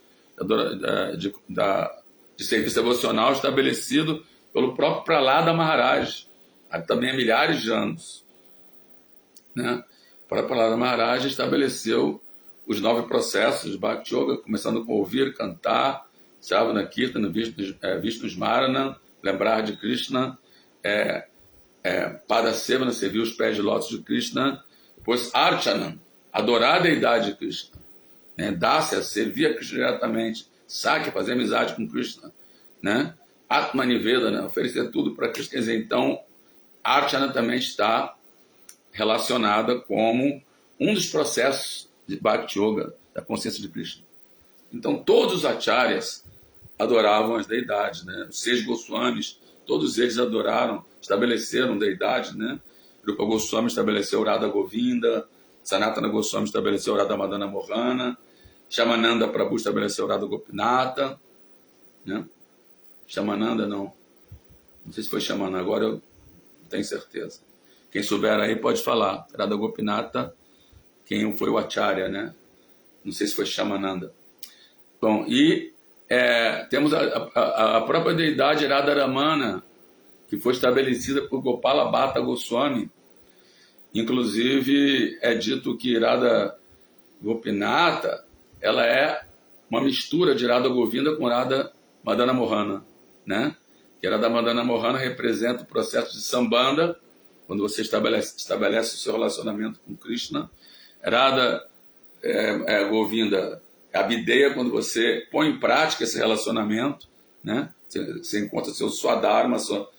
de serviço devocional estabelecido pelo próprio Prahlada Maharaj, também há milhares de anos, né? O próprio Prahlada Maharaj estabeleceu os 9 processos de Bhakti Yoga, começando com ouvir, cantar, Shravana Kirtana, Vishnu Smarana, lembrar de Krishna, Pada Sevana, servir os pés de lótus de Krishna, depois Archana, adorar a deidade de Krishna, né? Dasya, servir a Krishna diretamente, Sakya, fazer amizade com Krishna, né? Atmaniveda, né? Oferecer tudo para Krishna. Quer dizer, então, Archana também está relacionada como um dos processos de Bhakti Yoga, da consciência de Krishna. Então, todos os acharyas adoravam as deidades, né? Os 6 Goswamis, todos eles adoraram, estabeleceram deidade, né? Rupa Goswami estabeleceu Radha Govinda, Sanatana Goswami estabeleceu Radha Madana Mohana, Shamananda Prabhu estabeleceu Radha Gopinata, né? Shamananda não sei se foi Shamananda, agora eu não tenho certeza. Quem souber aí pode falar. Radha Gopinata, quem foi o Acharya, né? Não sei se foi Shamananda. Bom, e temos a própria deidade Radharamana, que foi estabelecida por Gopala Bhatta Goswami. Inclusive, é dito que Radha Gopinata, ela é uma mistura de Radha Govinda com Radha Madana Mohana, né? Que Radha Madana Mohana representa o processo de Sambandha, quando você estabelece o seu relacionamento com Krishna. Radha Govinda é a Videya, quando você põe em prática esse relacionamento, né? Você encontra seu Swadharma, seu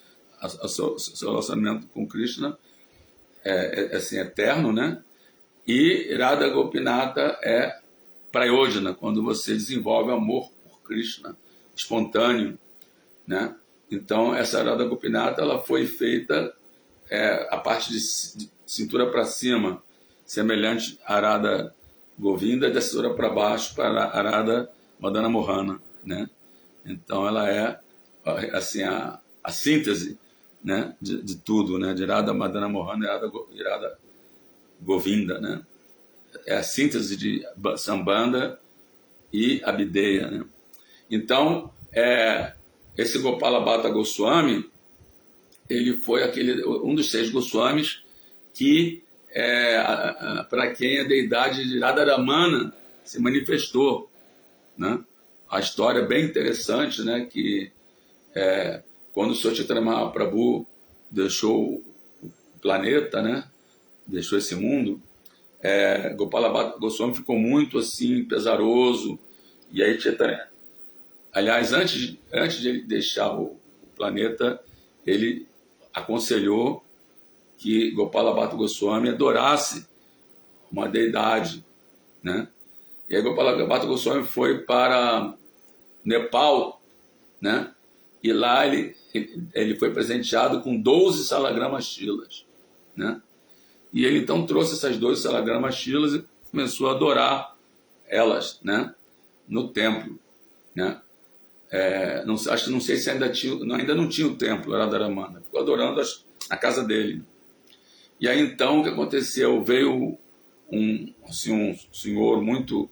relacionamento com Krishna, assim, eterno, né? E Radha Gopinata é Prayojana, quando você desenvolve amor por Krishna, espontâneo, né? Então, essa Radha Gopinata, ela foi feita a parte de cintura para cima, semelhante a Radha Govinda, da cintura para baixo para a Radha Madana Mohana, né? Então, ela é assim, a síntese, né, de tudo, né, de Radha Madana Mohana e Radha Govinda, né? É a síntese de Sambandha e Abhideya, né? Então, esse Gopala Bhatta Goswami, ele foi um dos 6 Goswamis que, para quem a deidade de Radharamana se manifestou, né? A história é bem interessante, né, que quando o Sr. Chaitanya Mahaprabhu deixou o planeta, né? Deixou esse mundo, Gopala Bhatta Goswami ficou muito assim, pesaroso. E aí, aliás, antes de ele deixar o planeta, ele aconselhou que Gopala Bhatta Goswami adorasse uma deidade, né? E aí Gopala Bhatta Goswami foi para Nepal, né? E lá ele foi presenteado com 12 salagramas shilas, né? E ele então trouxe essas 12 salagramas shilas e começou a adorar elas, né? No templo, né? Não sei se ainda não tinha o templo, era Radharamana. Ficou adorando na casa dele. E aí então o que aconteceu? Veio um senhor muito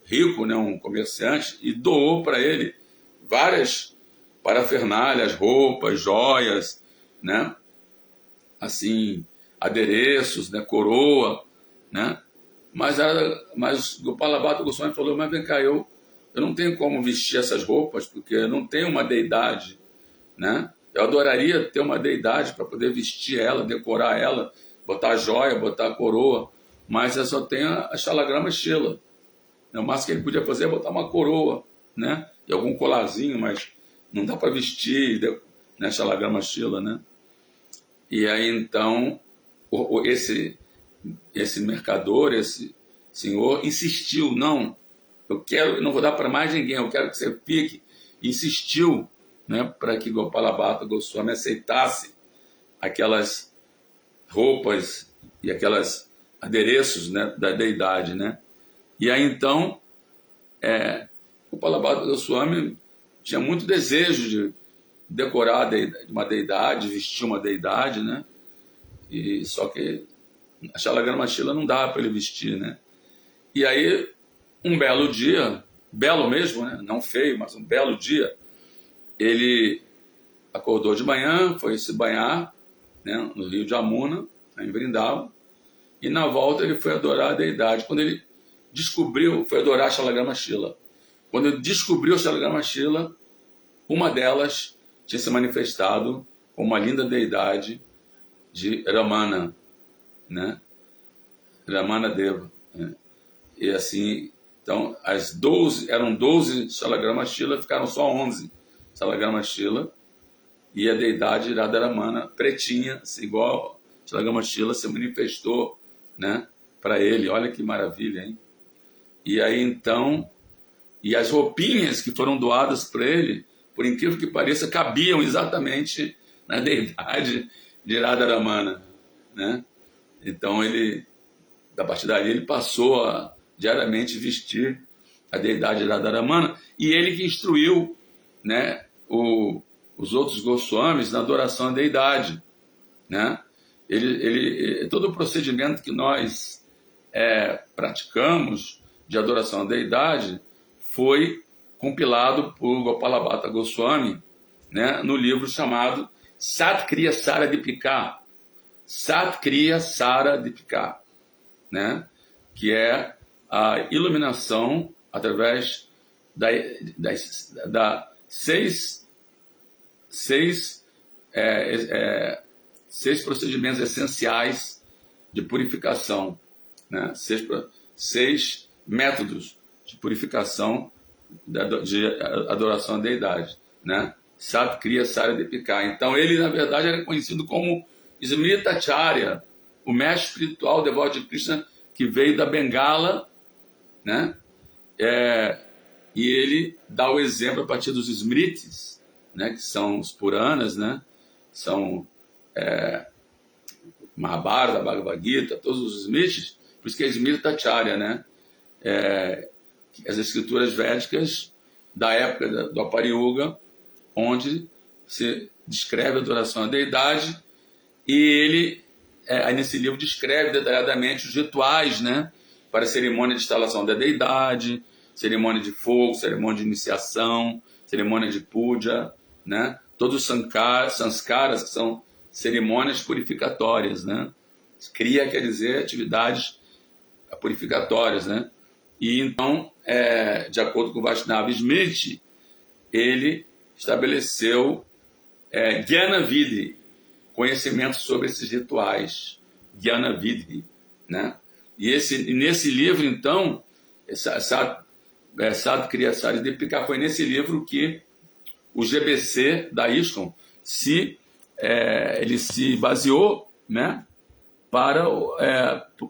rico, né, um comerciante, e doou para ele várias parafernálias, roupas, joias, né, assim, adereços, né, coroa, né, mas Gopala Bhatta Goswami falou, mas vem cá, eu não tenho como vestir essas roupas, porque eu não tenho uma deidade, né, eu adoraria ter uma deidade para poder vestir ela, decorar ela, botar a joia, botar a coroa, mas eu só tenho a Shalagrama Shila. O máximo que ele podia fazer é botar uma coroa, né? E algum colarzinho, mas não dá para vestir, né? Shalagrama Shila, né? E aí então esse mercador, esse senhor insistiu, não vou dar para mais ninguém, eu quero que você fique. Insistiu, né? Para que Gopala Bhatta Goswami aceitasse aquelas roupas e aquelas adereços, né? Da deidade, né? E aí então o Gopala Bhatta Goswami tinha muito desejo de decorar uma deidade, vestir uma deidade, né? E só que a Shalagrama Shila não dava para ele vestir, né? E aí um belo dia, belo mesmo, né? Não feio, mas um belo dia, ele acordou de manhã, foi se banhar, né? No rio de Amuna, em Vrindavan, e na volta ele foi adorar a deidade. Quando ele foi adorar a Shalagrama Shila. Quando ele descobriu a Shalagrama Shila, uma delas tinha se manifestado como uma linda deidade de Ramana, né? Ramana Deva, né? E assim, então, eram 12 Shalagrama Shila, ficaram só 11 Shalagrama Shila, e a deidade Radharamana, pretinha, igual a Shalagrama Shila, se manifestou, né, para ele. Olha que maravilha, hein? E aí então, e as roupinhas que foram doadas para ele, por incrível que pareça, cabiam exatamente na deidade de Radharamana, né? Então a partir dali ele passou a diariamente vestir a deidade de Radharamana, e ele que instruiu, né, os outros Goswamis na adoração à deidade, né? Todo o procedimento que nós praticamos de adoração à deidade foi compilado por Gopala Bhatta Goswami, né, no livro chamado Satkriya Saradipika, Satkriya Saradipika, né, que é a iluminação através da seis procedimentos essenciais de purificação, né? Seis métodos de purificação de adoração à deidade, né? Satkriya Saradipika. Então ele, na verdade, era conhecido como Smritacharya, o mestre espiritual devoto de Krishna que veio da Bengala, né? E ele dá o exemplo a partir dos Smritis, né? Que são os Puranas, né? São Mahabharata, Bhagavad Gita, todos os Smritis, por isso que é Smritacharya, né? As escrituras védicas da época do Apari Yuga, onde se descreve a adoração à deidade, e ele, aí nesse livro, descreve detalhadamente os rituais, né, para a cerimônia de instalação da deidade, cerimônia de fogo, cerimônia de iniciação, cerimônia de puja, né, todos os sanskaras, que são cerimônias purificatórias, né? Kriya quer dizer atividades purificatórias, né? E então, de acordo com o Vaishnava Smriti, ele estabeleceu Jnana Vidhi, conhecimento sobre esses rituais, Gyana Vidhi, né? E nesse livro, então, Sadhu Kriya Saridipika, foi nesse livro que o GBC da ISKCON ele se baseou, né, para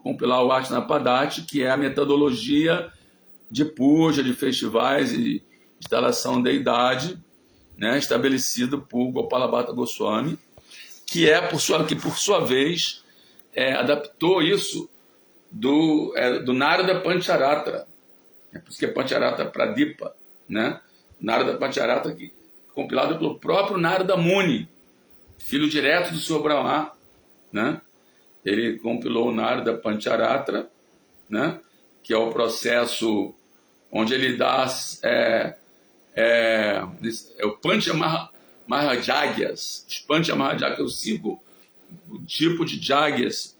compilar o Ashnapadati, que é a metodologia de puja, de festivais e instalação da deidade, né, estabelecido por Gopalabhata Goswami, que por sua vez adaptou isso do Narada Pancharatra. É por isso que é Pancharatra Pradipa, né? Narada Pancharatra, compilado pelo próprio Narada Muni, filho direto do Sr. Brahma, né? Ele compilou o Narada Pancharatra, né? Que é o processo onde ele dá o Pancha Mahajagyas. Os Pancha Mahajagyas, os 5 tipos de Jagyas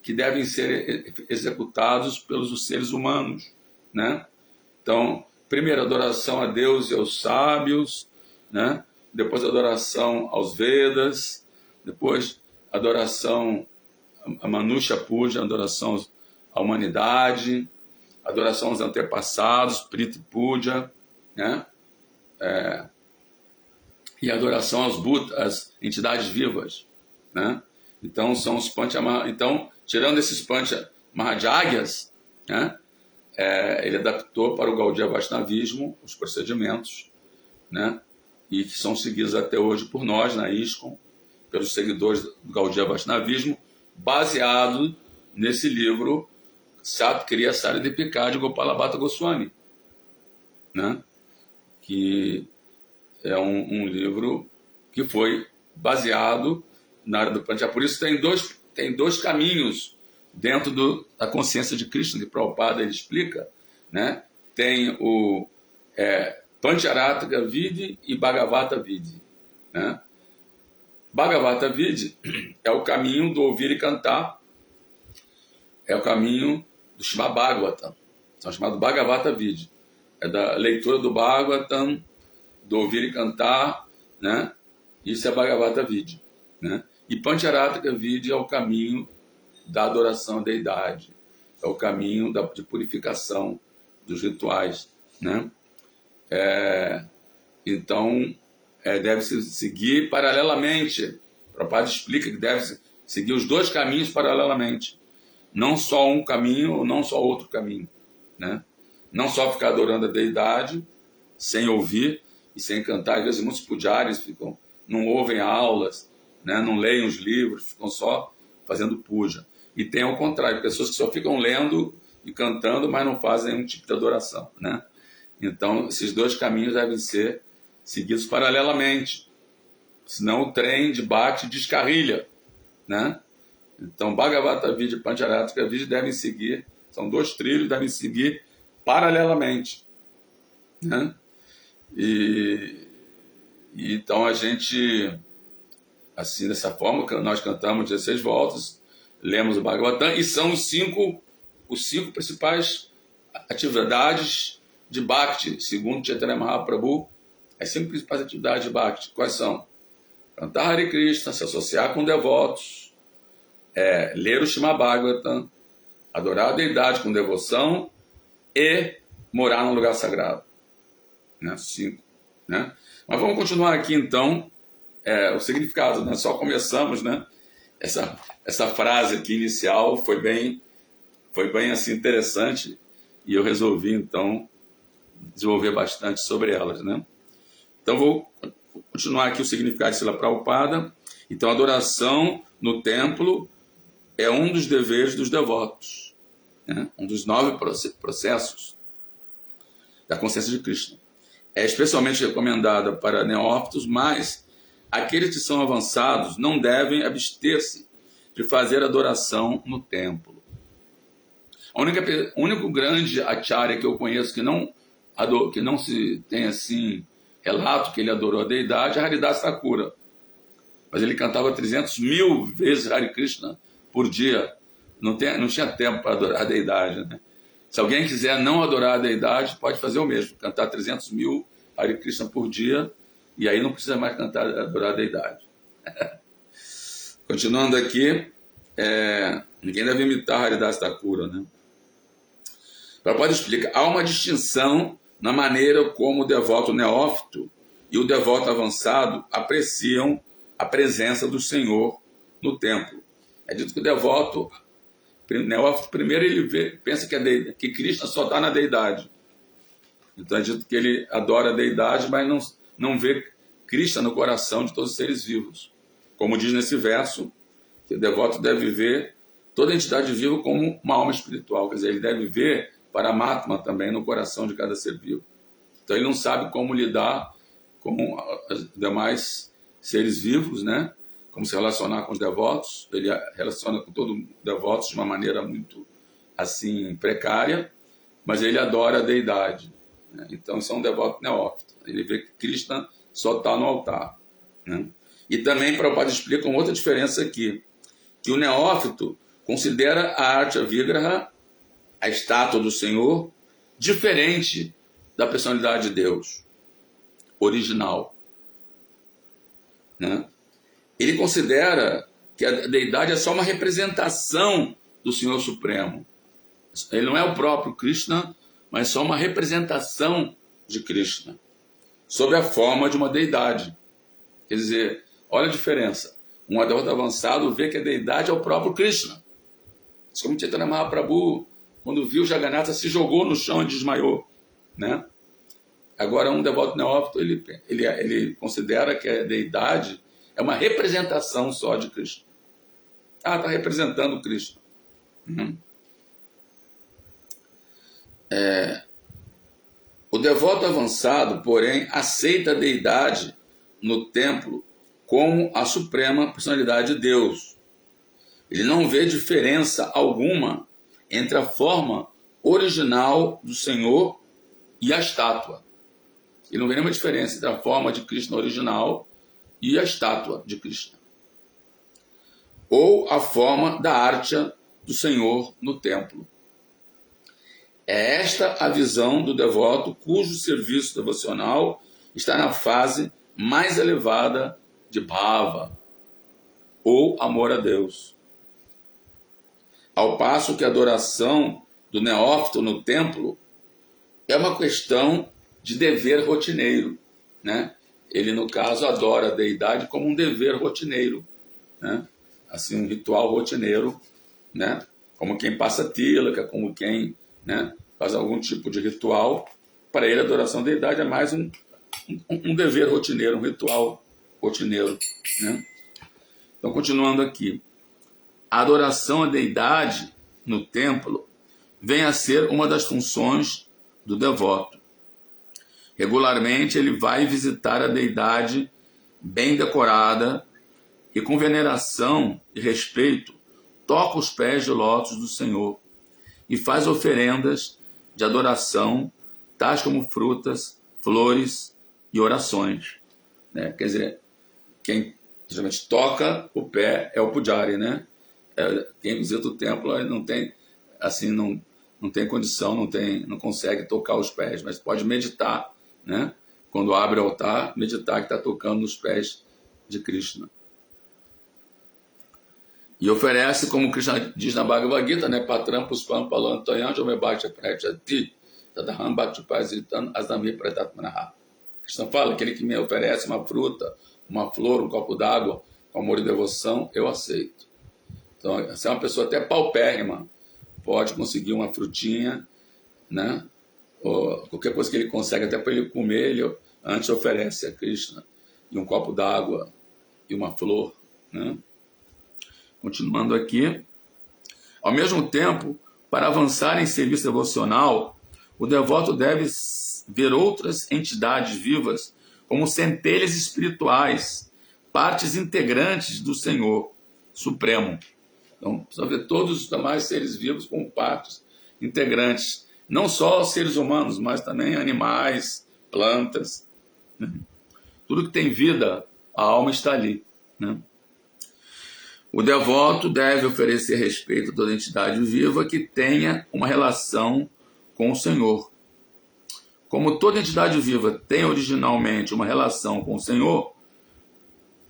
que devem ser executados pelos seres humanos, né? Então, primeiro, adoração a Deus e aos sábios, né? Depois, adoração aos Vedas, depois, adoração a Manusha Puja, adoração à humanidade, adoração aos antepassados, Priti Puja, né? E adoração aos Buddhas, às entidades vivas, né? Então, são os Pancha. Então, tirando esses Pancha Mahajagyas, né? Ele adaptou para o Gaudiya Vaishnavismo os procedimentos, né? E que são seguidos até hoje por nós na ISKCON, pelos seguidores do Gaudiya Vaishnavismo, baseado nesse livro Sadhu Kriya Saridipika de Gopalabhata Goswami, né? Que é um livro que foi baseado na área do Pancha. Por isso tem dois caminhos dentro da consciência de Krishna, que Prabhupada ele explica, né? Tem o Pancharataka Vidhi e Bhagavata Vidhi, né? Bhagavata Vidhi é o caminho do ouvir e cantar, é o caminho do Srimad Bhagavatam, é chamado Bhagavata Vidhi, é da leitura do Bhagavatam, do ouvir e cantar, né? Isso é Bhagavata Vidhi, né? E Pancharataka Vidhi é o caminho da adoração à deidade, é o caminho de purificação dos rituais, né? Então, deve-se seguir paralelamente. O Prabhupada explica que deve-se seguir os dois caminhos paralelamente, não só um caminho, não só outro caminho, né? Não só ficar adorando a deidade sem ouvir e sem cantar. Às vezes muitos pujaris não ouvem aulas, né? Não leem os livros, ficam só fazendo puja. E tem ao contrário, pessoas que só ficam lendo e cantando, mas não fazem nenhum tipo de adoração, né? Então, esses dois caminhos devem ser seguidos paralelamente, senão o trem de bate descarrilha, né? Então, Bhagavata Vidhi e Pancharataka Vidhi devem seguir, são dois trilhos, devem seguir paralelamente, né? E então a gente, assim, dessa forma, nós cantamos 16 voltas, lemos o Bhagavatam, e são os cinco principais atividades de Bhakti, segundo Chaitanya Mahaprabhu. As 5 principais atividades de Bhakti, quais são? Cantar Hare Krishna, se associar com devotos, ler o Srimad Bhagavatam, adorar a deidade com devoção e morar num lugar sagrado, né? 5, né? Mas vamos continuar aqui então o significado, né? Só começamos, né? Essa frase aqui inicial foi bem assim interessante, e eu resolvi então desenvolver bastante sobre elas, né? Então vou continuar aqui o significado de Srila Prabhupada. Então, a adoração no templo é um dos deveres dos devotos, né? Um dos 9 processos da consciência de Krishna. É especialmente recomendada para neófitos, mas aqueles que são avançados não devem abster-se de fazer adoração no templo. O único grande acharya que eu conheço que não se tem assim relato que ele adorou a deidade é Haridas Thakura. Mas ele cantava 300.000 vezes Hare Krishna por dia. Não tinha tempo para adorar a deidade, né? Se alguém quiser não adorar a deidade, pode fazer o mesmo, cantar 300.000 Hare Krishna por dia, e aí não precisa mais adorar a deidade. Continuando aqui, ninguém deve imitar a raridade da cura, né? Pode explicar, há uma distinção na maneira como o devoto neófito e o devoto avançado apreciam a presença do Senhor no templo. É dito que o devoto neófito, primeiro ele pensa que Krishna só está na deidade. Então é dito que ele adora a deidade, mas não vê Krishna no coração de todos os seres vivos. Como diz nesse verso, que o devoto deve ver toda entidade viva como uma alma espiritual. Quer dizer, ele deve ver Paramatma também no coração de cada ser vivo. Então ele não sabe como lidar com os demais seres vivos, né? Como se relacionar com os devotos. Ele relaciona com todos os devotos de uma maneira muito assim precária, mas ele adora a deidade, né? Então isso é um devoto neófito. Ele vê que Krishna só está no altar, né? E também Prabhupada explica uma outra diferença aqui, que o neófito considera a Artya Vigraha, a estátua do Senhor, diferente da personalidade de Deus original, né? Ele considera que a deidade é só uma representação do Senhor Supremo. Ele não é o próprio Krishna, mas só uma representação de Krishna, sob a forma de uma deidade. Quer dizer, olha a diferença. Um devoto avançado vê que a deidade é o próprio Krishna. Isso como Chaitanya Mahaprabhu, quando viu Jagannatha, se jogou no chão e desmaiou, né? Agora, um devoto neófito, ele considera que a deidade é uma representação só de Krishna. Está representando Krishna. O devoto avançado, porém, aceita a deidade no templo como a suprema personalidade de Deus. Ele não vê diferença alguma entre a forma original do Senhor e a estátua. Ele não vê nenhuma diferença entre a forma de Krishna original e a estátua de Krishna, ou a forma da Artya do Senhor no templo. É esta a visão do devoto cujo serviço devocional está na fase mais elevada de Bhava, ou amor a Deus. Ao passo que a adoração do neófito no templo é uma questão de dever rotineiro, né? Ele, no caso, adora a deidade como um dever rotineiro, né? Assim, um ritual rotineiro, né? Como quem passa tílaca, como quem, né, faz algum tipo de ritual. Para ele, a adoração à deidade é mais um dever rotineiro, um ritual rotineiro, né? Então, continuando aqui. A adoração à deidade no templo vem a ser uma das funções do devoto. Regularmente ele vai visitar a deidade bem decorada e com veneração e respeito toca os pés de lótus do Senhor e faz oferendas de adoração, tais como frutas, flores e orações, né? Quer dizer, quem geralmente toca o pé é o pujari, né? Quem visita o templo não tem, assim, não tem condição, não consegue tocar os pés, mas pode meditar, né? Quando abre o altar, meditar que está tocando nos pés de Krishna. E oferece, como Krishna diz na Bhagavad Gita, né? Patram puspam palantoyam jomebhakti prajati tadaham bhakti pazitam asami pratatmanaha. Krishna fala, aquele que me oferece uma fruta, uma flor, um copo d'água, com amor e devoção, eu aceito. Então, se é uma pessoa até paupérrima, pode conseguir uma frutinha, né? Ou qualquer coisa que ele consegue, até para ele comer, ele antes oferece a Krishna, e um copo d'água e uma flor, né? Continuando aqui. Ao mesmo tempo, para avançar em serviço devocional, o devoto deve ver outras entidades vivas como centelhas espirituais, partes integrantes do Senhor Supremo. Então, precisa ver todos os demais seres vivos como partes integrantes, não só seres humanos, mas também animais, plantas, né? Tudo que tem vida, a alma está ali, né? O devoto deve oferecer respeito a toda entidade viva que tenha uma relação com o Senhor. Como toda entidade viva tem originalmente uma relação com o Senhor,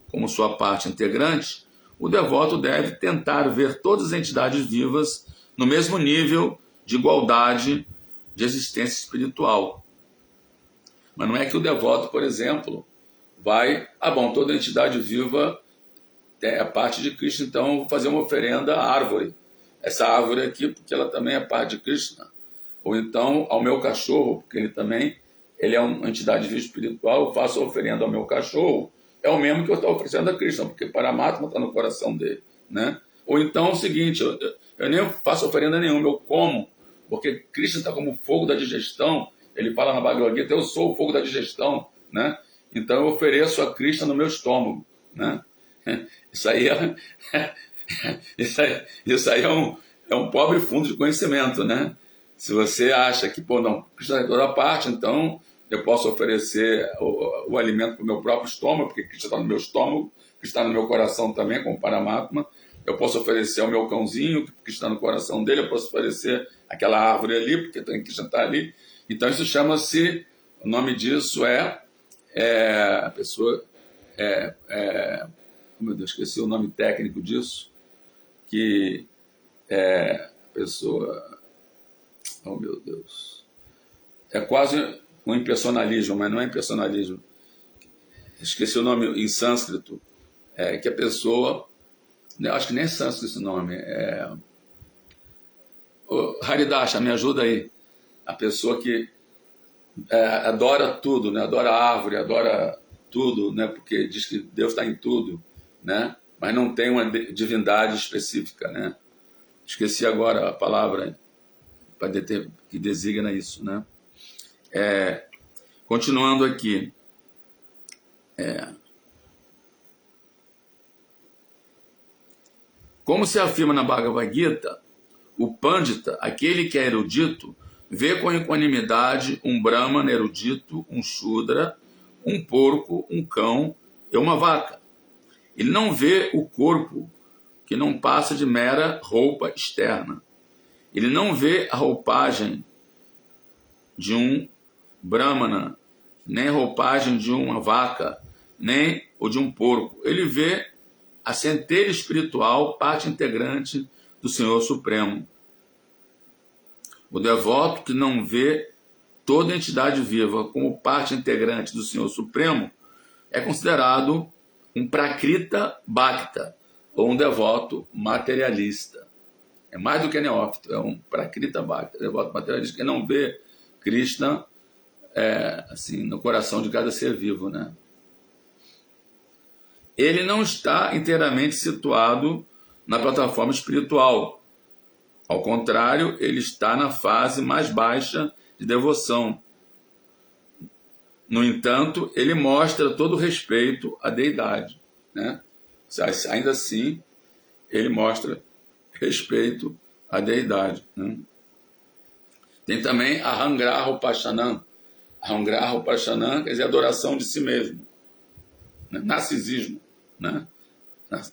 como sua parte integrante, o devoto deve tentar ver todas as entidades vivas no mesmo nível de igualdade de existência espiritual. Mas não é que o devoto, por exemplo, vai, toda entidade viva é parte de Krishna, então eu vou fazer uma oferenda à árvore. Essa árvore aqui, porque ela também é parte de Krishna. Ou então ao meu cachorro, porque ele é uma entidade viva espiritual, eu faço a oferenda ao meu cachorro, é o mesmo que eu estou oferecendo a Krishna, porque Paramatma está no coração dele, né? Ou então o seguinte, eu nem faço oferenda nenhuma, eu como, porque Krishna está como fogo da digestão, ele fala na Bhagavad Gita, eu sou o fogo da digestão, né? Então eu ofereço a Krishna no meu estômago, né? Isso aí é um pobre fundo de conhecimento, né? Se você acha que, não, Krishna é toda parte, então eu posso oferecer o alimento para o meu próprio estômago, porque Krishna está no meu estômago, Krishna está no meu coração também, como Paramatma. Eu posso oferecer ao meu cãozinho, que está no coração dele, eu posso oferecer aquela árvore ali, porque Krishna está ali. Então isso chama-se, o nome disso a pessoa, meu Deus, esqueci o nome técnico disso, que a pessoa, oh meu Deus, é quase um impersonalismo, mas não é impersonalismo, esqueci o nome em sânscrito, que a pessoa, eu acho que nem é sânscrito esse nome, Haridasha, me ajuda aí, a pessoa que adora tudo, né? Adora a árvore, adora tudo, né? Porque diz que Deus está em tudo, né? Mas não tem uma divindade específica, né? Esqueci agora a palavra que designa isso, né? Continuando aqui, como se afirma na Bhagavad Gita, o Pandita, aquele que é erudito, vê com equanimidade um Brahmana erudito, um Shudra, um porco, um cão e uma vaca. Ele não vê o corpo, que não passa de mera roupa externa. Ele não vê a roupagem de um Brahmana, nem a roupagem de uma vaca, nem o de um porco. Ele vê a centelha espiritual, parte integrante do Senhor Supremo. O devoto que não vê toda entidade viva como parte integrante do Senhor Supremo é considerado um Prakrita Bhakta, ou um devoto materialista. É mais do que neófito, é um Prakrita Bhakta, devoto materialista que não vê Krishna assim, no coração de cada ser vivo, né? Ele não está inteiramente situado na plataforma espiritual. Ao contrário, ele está na fase mais baixa de devoção. No entanto, ele mostra todo o respeito à deidade, né? Ainda assim, ele mostra respeito à deidade, né? Tem também a Ahangraha Upashanam. Ahangraha Upashanam quer dizer adoração de si mesmo, né? Narcisismo, né?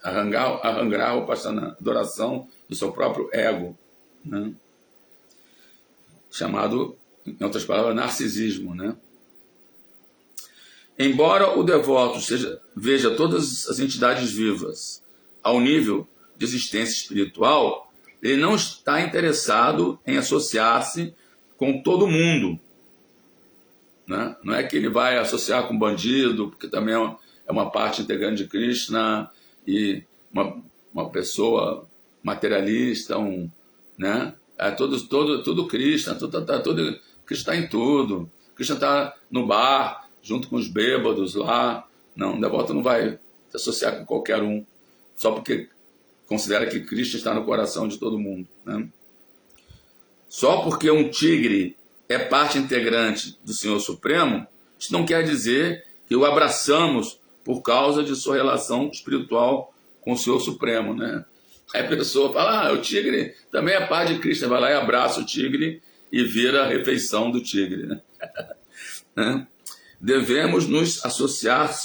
Ahangraha Upashanam, adoração do seu próprio ego, né? Chamado, em outras palavras, narcisismo, né? Embora o devoto veja todas as entidades vivas ao nível de existência espiritual, ele não está interessado em associar-se com todo mundo, né? Não é que ele vai associar com bandido, porque também é uma parte integrante de Krishna, e uma pessoa materialista, né? Tudo Krishna, Krishna está em tudo, Krishna está no bar, junto com os bêbados lá. Não, o devoto não vai se associar com qualquer um, só porque considera que Krishna está no coração de todo mundo, né? Só porque um tigre é parte integrante do Senhor Supremo, isso não quer dizer que o abraçamos por causa de sua relação espiritual com o Senhor Supremo, né? Aí a pessoa fala, o tigre também é parte de Krishna, vai lá e abraça o tigre e vira a refeição do tigre, né? Devemos nos associar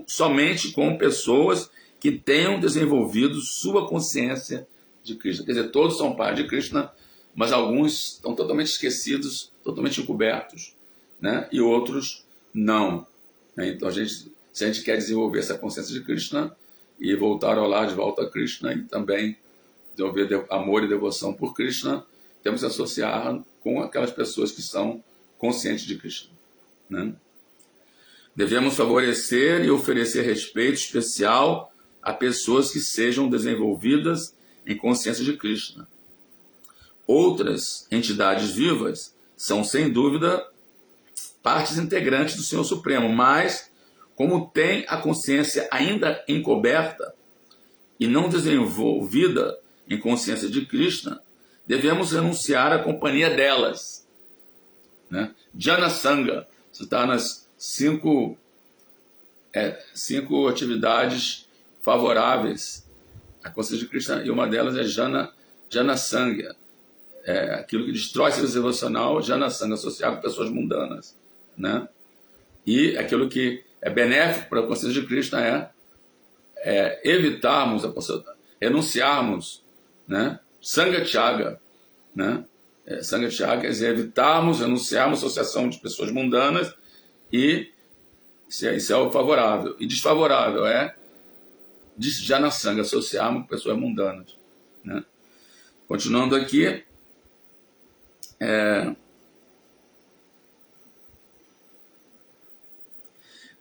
somente com pessoas que tenham desenvolvido sua consciência de Krishna. Quer dizer, todos são parte de Krishna, mas alguns estão totalmente esquecidos, totalmente encobertos, né? E outros não, né? Então, se a gente quer desenvolver essa consciência de Krishna, e voltar ao lar de volta a Krishna e também desenvolver amor e devoção por Krishna, temos que associar com aquelas pessoas que são conscientes de Krishna, né? Devemos favorecer e oferecer respeito especial a pessoas que sejam desenvolvidas em consciência de Krishna. Outras entidades vivas são, sem dúvida, partes integrantes do Senhor Supremo, mas, como tem a consciência ainda encoberta e não desenvolvida em consciência de Krishna, devemos renunciar à companhia delas, né? Jnana Sangha, isso está nas cinco atividades favoráveis à consciência de Krishna, e uma delas é Jnana Sangha, aquilo que destrói a ciência devocional, Jnana Sangha, associado com pessoas mundanas, né? E aquilo que é benéfico para a consciência de Krishna é evitarmos, renunciarmos, né? Sangha Tyaga, né? Sangha Tyaga quer dizer evitarmos, renunciarmos à associação de pessoas mundanas, e isso é o favorável. E desfavorável é Jnana Sangha, associarmos com pessoas mundanas, né? Continuando aqui,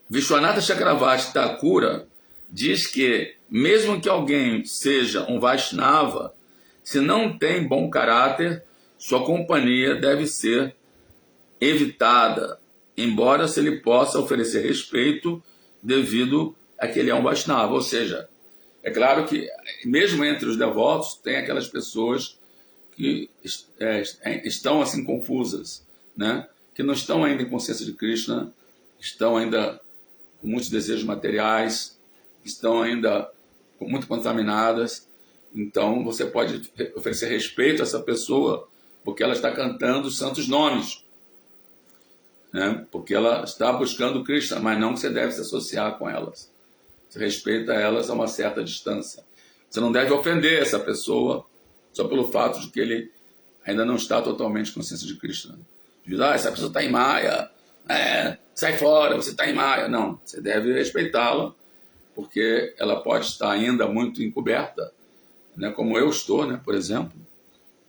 Vishwanatha Chakravarti Thakura diz que, mesmo que alguém seja um Vaishnava, se não tem bom caráter, sua companhia deve ser evitada, embora se ele possa oferecer respeito devido a que ele é um Vaishnava. Ou seja, é claro que, mesmo entre os devotos, tem aquelas pessoas que estão assim confusas, né? Que não estão ainda em consciência de Krishna, estão ainda com muitos desejos materiais, estão ainda muito contaminadas. Então você pode oferecer respeito a essa pessoa porque ela está cantando os santos nomes, né? Porque ela está buscando Krishna, mas não que você deve se associar com elas. Você respeita elas a uma certa distância. Você não deve ofender essa pessoa só pelo fato de que ele ainda não está totalmente em consciência de Krishna. Diz, essa pessoa está em Maya, sai fora, você está em Maya. Não, você deve respeitá-la, porque ela pode estar ainda muito encoberta, né, como eu estou, né, por exemplo,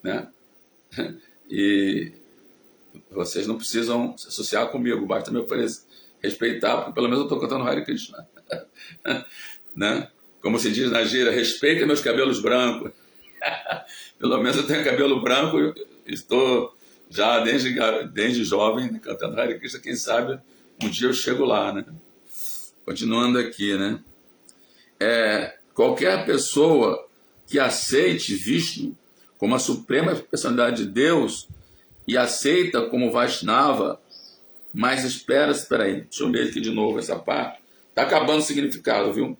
né? E vocês não precisam se associar comigo, basta me oferecer, respeitar, porque pelo menos eu estou cantando Hare Krishna. Né? Como se diz na gíria, respeita meus cabelos brancos. Pelo menos eu tenho cabelo branco e estou já desde jovem, né, cantando Hare Krishna. Quem sabe um dia eu chego lá, né? Continuando aqui, né? Qualquer pessoa que aceite Vishnu como a suprema personalidade de Deus e aceita como Vaishnava, mas espera aí, deixa eu ler aqui de novo essa parte. Está acabando o significado, viu?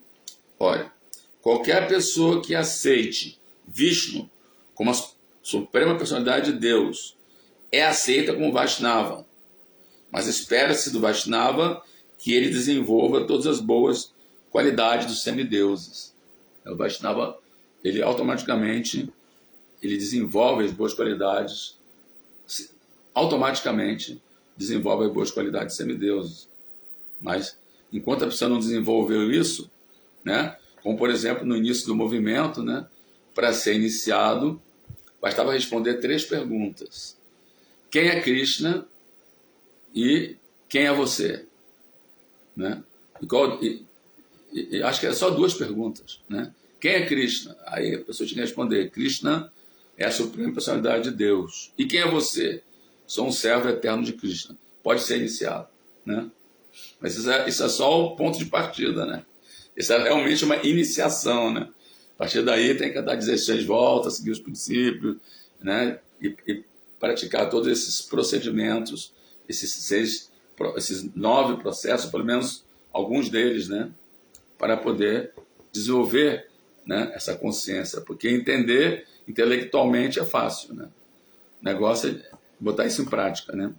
Olha, qualquer pessoa que aceite Vishnu como a suprema personalidade de Deus é aceita como Vaishnava, mas espera-se do Vaishnava que ele desenvolva todas as boas qualidades dos semideuses. O Vaishnava, ele automaticamente desenvolve as boas qualidades, automaticamente desenvolve as boas qualidades de semideuses. Mas, enquanto a pessoa não desenvolveu isso, né, como, por exemplo, no início do movimento, né, para ser iniciado, bastava responder 3 perguntas. Quem é Krishna e quem é você? Né? E acho que é só 2 perguntas. Né? Quem é Krishna? Aí a pessoa tinha que responder, Krishna é a suprema personalidade de Deus. E quem é você? Sou um servo eterno de Krishna. Pode ser iniciado. Né? Mas isso é só o ponto de partida. Né? Isso é realmente uma iniciação. Né? A partir daí tem que dar 16 voltas, seguir os princípios, né? E praticar todos esses procedimentos, esses 9 processos, pelo menos alguns deles, né? Para poder desenvolver, né, essa consciência. Porque entender intelectualmente é fácil. Né? O negócio é botar isso em prática. Né?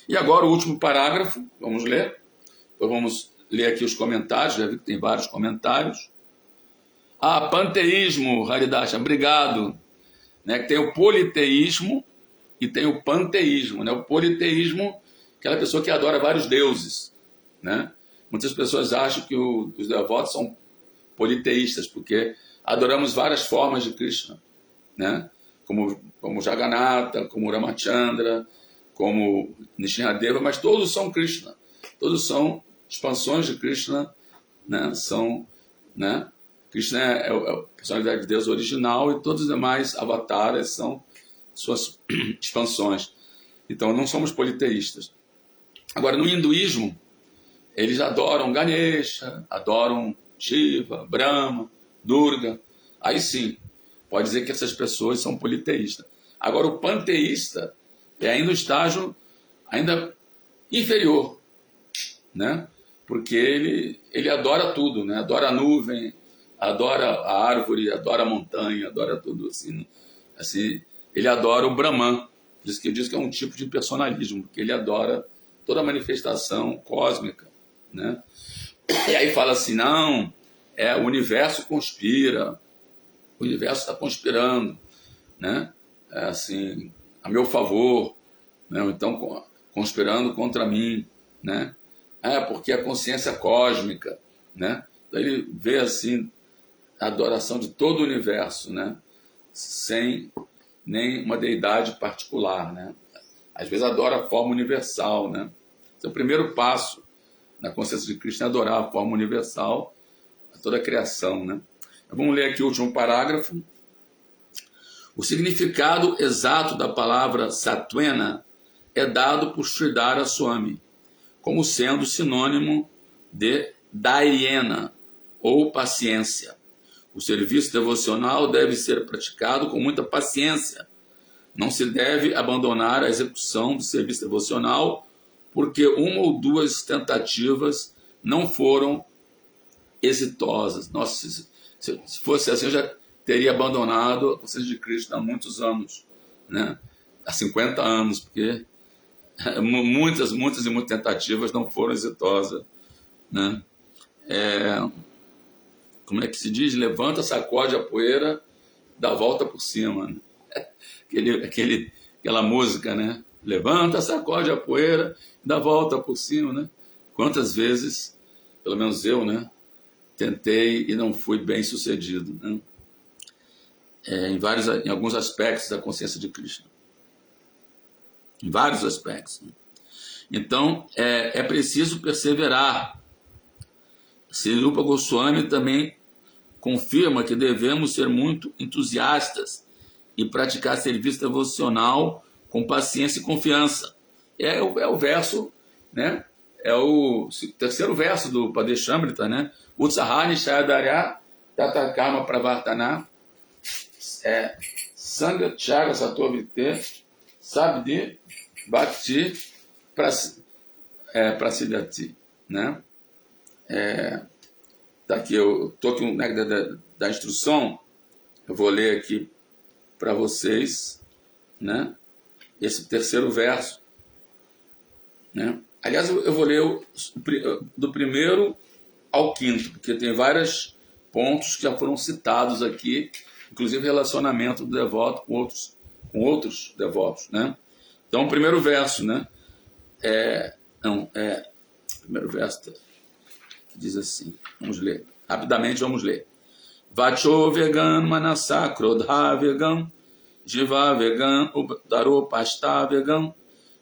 E agora o último parágrafo, vamos ler. Então vamos ler aqui os comentários, já vi que tem vários comentários. Panteísmo, Haridash, obrigado. Né? Tem o politeísmo e tem o panteísmo. Né? O politeísmo, aquela pessoa que adora vários deuses. Né? Muitas pessoas acham que os devotos são politeístas, porque adoramos várias formas de Krishna, né? Como Jagannatha, como Ramachandra, como Nishinradeva, mas todos são Krishna, todos são expansões de Krishna, né? Né? Krishna é a personalidade de Deus original e todos os demais avatares são suas expansões. Então não somos politeístas. Agora, no hinduísmo, eles adoram Ganesha, adoram Shiva, Brahma, Durga. Aí sim, pode dizer que essas pessoas são politeístas. Agora, o panteísta é ainda um estágio ainda inferior, né? Porque ele adora tudo, né? Adora a nuvem, adora a árvore, adora a montanha, adora tudo assim. Ele adora o Brahman. Diz que é um tipo de personalismo, porque ele adora toda a manifestação cósmica, né? E aí fala assim, não, o universo conspira, o universo está conspirando, né? Assim, a meu favor, né? Então conspirando contra mim, né? Porque a consciência cósmica, né? Daí ele vê assim a adoração de todo o universo, né? Sem nem uma deidade particular, né? Às vezes adora a forma universal, né? Esse é o primeiro passo na consciência de Krishna, é adorar a forma universal a toda a criação, né? Vamos ler aqui o último parágrafo. O significado exato da palavra Satvena é dado por Sridhara Swami como sendo sinônimo de Dhyena, ou paciência. O serviço devocional deve ser praticado com muita paciência. Não se deve abandonar a execução do serviço devocional porque uma ou duas tentativas não foram exitosas. Nossa, se fosse assim, eu já teria abandonado a consciência de Cristo há muitos anos, né? Há 50 anos, porque muitas tentativas não foram exitosas, né? Como é que se diz? Levanta, sacode a poeira, dá a volta por cima, né? Aquela música, né? Levanta, sacode a poeira, dá a volta por cima, né? Quantas vezes, pelo menos eu, né? Tentei e não fui bem sucedido, né? Em alguns aspectos da consciência de Krishna. Em vários aspectos. Né? Então, é preciso perseverar. Sri Rupa Goswami também confirma que devemos ser muito entusiastas e praticar serviço devocional com paciência e confiança. É o verso, né? É o terceiro verso do Padeshamrita, né? Utsahani Shayadarya Tata Karma Pravartana Sangha Chaga Satovite Sabdi Bhakti Prasidati, né? Tá aqui, eu estou aqui da instrução, eu vou ler aqui para vocês, né? Esse terceiro verso, né? Aliás, eu vou ler do primeiro ao quinto, porque tem vários pontos que já foram citados aqui, inclusive relacionamento do devoto com outros devotos, né? Então, o primeiro verso, né? Primeiro verso diz assim, vamos ler, rapidamente vamos ler. Vacho vegan manasa krodha vegan jiva vegan ubdaro pasta vegan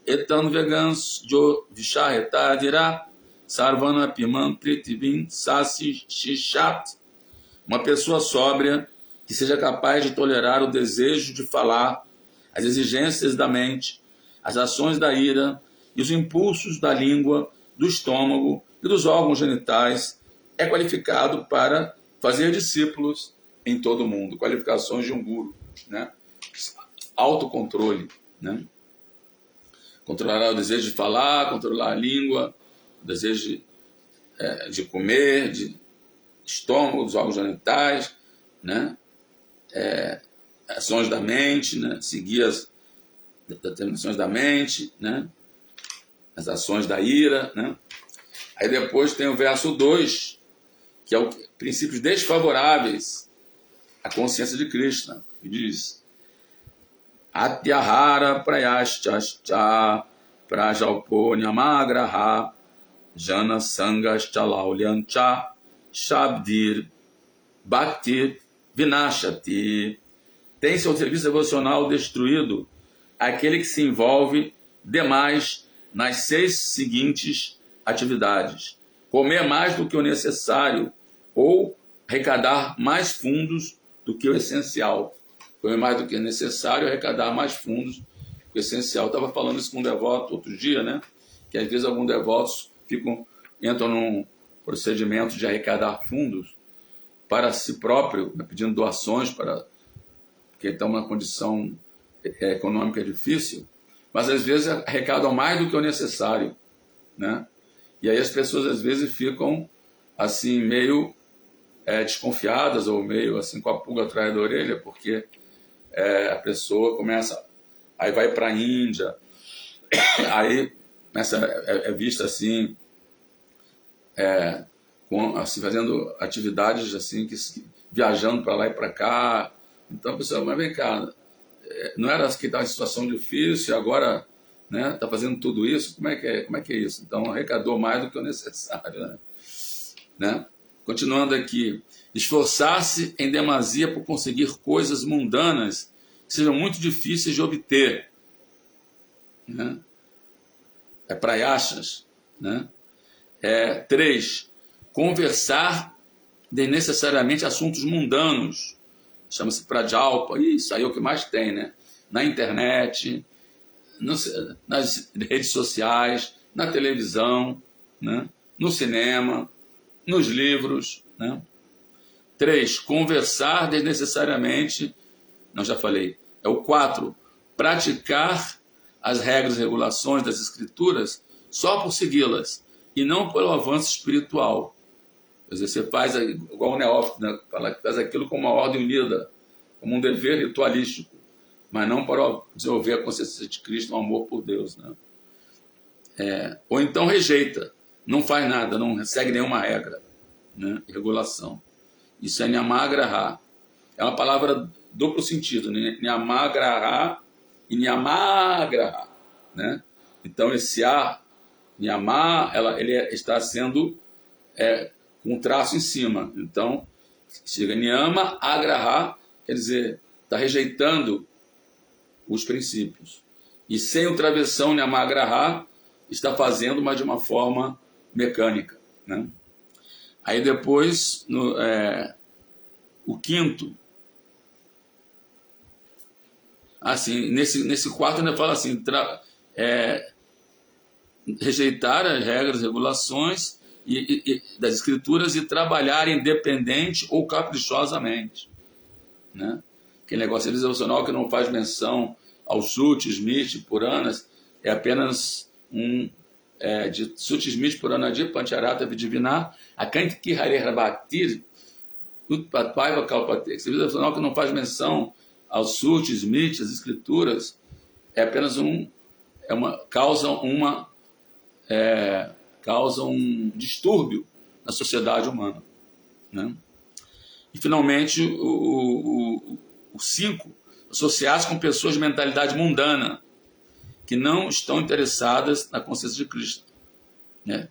etan vegan jo vishaheta dira sarvana piman pritibin sasi shishat. Uma pessoa sóbria que seja capaz de tolerar o desejo de falar, as exigências da mente, as ações da ira e os impulsos da língua, do estômago e dos órgãos genitais, é qualificado para fazer discípulos em todo o mundo. Qualificações de um guru, né? Autocontrole, né? Controlar o desejo de falar, controlar a língua, o desejo de comer, de estômago, dos órgãos genitais, né? Ações da mente, né? Seguir as determinações da mente, né? As ações da ira, né? Aí depois tem o verso 2, que é o princípios desfavoráveis à consciência de Krishna, que diz: Atyahara prayashcha prajalpo nyamagraha jana sangaschalaulyancha shabdir bhakti vinashati. Tem seu serviço devocional destruído aquele que se envolve demais nas 6 seguintes atividades: comer mais do que o necessário ou arrecadar mais fundos do que o essencial. Comer mais do que o necessário e arrecadar mais fundos do que o essencial. Eu estava falando isso com um devoto outro dia, né? Que às vezes alguns devotos entram num procedimento de arrecadar fundos para si próprio, pedindo doações porque estão numa condição econômica difícil, mas às vezes arrecadam mais do que o necessário, né? E aí as pessoas às vezes ficam assim meio desconfiadas ou meio assim com a pulga atrás da orelha, porque a pessoa começa, aí vai para a Índia, aí começa, é vista assim, assim, fazendo atividades assim, viajando para lá e para cá. Então a pessoa, mas vem cá, não era que estava em situação difícil, agora está fazendo tudo isso? Como é que é isso? Então arrecadou mais do que o necessário, né? Continuando aqui, esforçar-se em demasia por conseguir coisas mundanas que sejam muito difíceis de obter, né? Prayashas, né? 3, conversar desnecessariamente assuntos mundanos, chama-se prajalpa, isso aí é o que mais tem, né? Na internet, nas redes sociais, na televisão, né? No cinema, nos livros, né? 3, conversar desnecessariamente, não, já falei. É o 4, praticar as regras e regulações das escrituras só por segui-las e não pelo avanço espiritual. Quer dizer, você faz igual o neófito, né? Fala que faz aquilo como uma ordem unida, como um dever ritualístico, mas não para desenvolver a consciência de Cristo, um amor por Deus, né? Ou então rejeita, não faz nada, não segue nenhuma regra, né? Regulação. Isso é Nyamagraha. É uma palavra duplo sentido, né? Nyamagraha e Nyamagraha, né? Então esse A, Nyama, ele está sendo com um traço em cima. Então chega Nyama Agraha, quer dizer, está rejeitando os princípios. E sem o travessão Nyamagraha, está fazendo, mas de uma forma mecânica, né? Aí depois, o 5º, assim, nesse 4 ainda fala assim, rejeitar as regras, regulações das escrituras e trabalhar independente ou caprichosamente, né? Aquele negócio devocional que não faz menção aos Suti, Smriti, Puranas, é apenas de Suti, Smriti, Purana, Pancharata, Vidivina, Akanti Hare Rabhakti, Utpatpaiva Kalpate. Esse devocional que não faz menção aos Suti, Smriti, as escrituras, é apenas causa um distúrbio na sociedade humana, né? E finalmente o 5, associar-se com pessoas de mentalidade mundana que não estão interessadas na consciência de Cristo, né?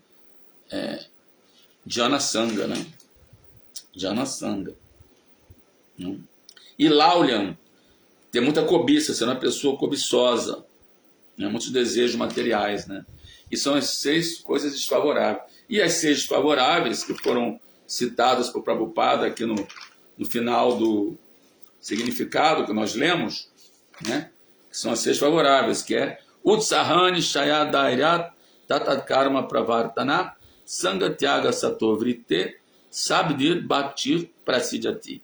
Jnana Sangha, né? Jnana Sangha, né? E Laulian, ter muita cobiça, ser uma pessoa cobiçosa, né? Muitos desejos materiais, né? E são as 6 coisas desfavoráveis. E as 6 favoráveis, que foram citadas por Prabhupada aqui no final do significado que nós lemos, né? Que são as 6 favoráveis, que é Utsahani Shayadairat Tatat Karma Pravartana Sangatyaga Satovrite Sabdir Bhaktir Prasidyati.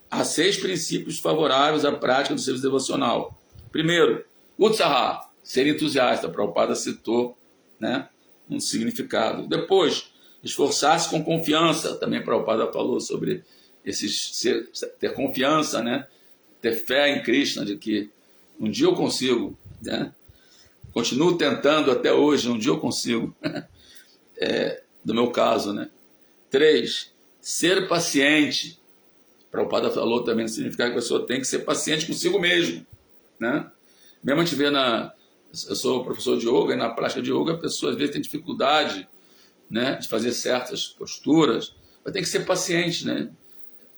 Há 6 princípios favoráveis à prática do serviço devocional. Primeiro, Utsaha, ser entusiasta. Prabhupada citou, né, um significado. Depois, esforçar-se com confiança. Também Prabhupada falou sobre ter confiança, né, ter fé em Krishna, de que um dia eu consigo, né? Continuo tentando até hoje, um dia eu consigo. Do meu caso, né? 3, ser paciente. Prabhupada falou também, significa que a pessoa tem que ser paciente consigo mesmo, né? Mesmo a gente vê eu sou professor de yoga, e na prática de yoga a pessoa às vezes tem dificuldade, né, de fazer certas posturas, mas tem que ser paciente, né?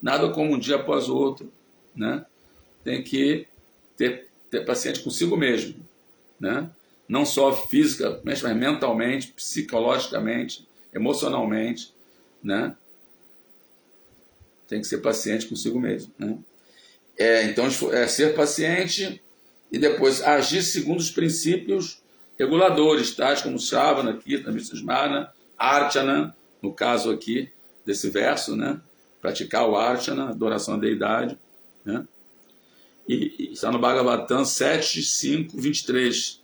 nada como um dia após o outro, né? Tem que ter paciente consigo mesmo, né? Não só fisicamente, mas mentalmente, psicologicamente, emocionalmente, né? Tem que ser paciente consigo mesmo, né? Então, ser paciente e depois agir segundo os princípios reguladores, tais como Shravana, Kirtana, Vishnu, Archana, no caso aqui desse verso, né? Praticar o Archana, adoração à deidade, né? E está no Bhagavatam 7.5.23,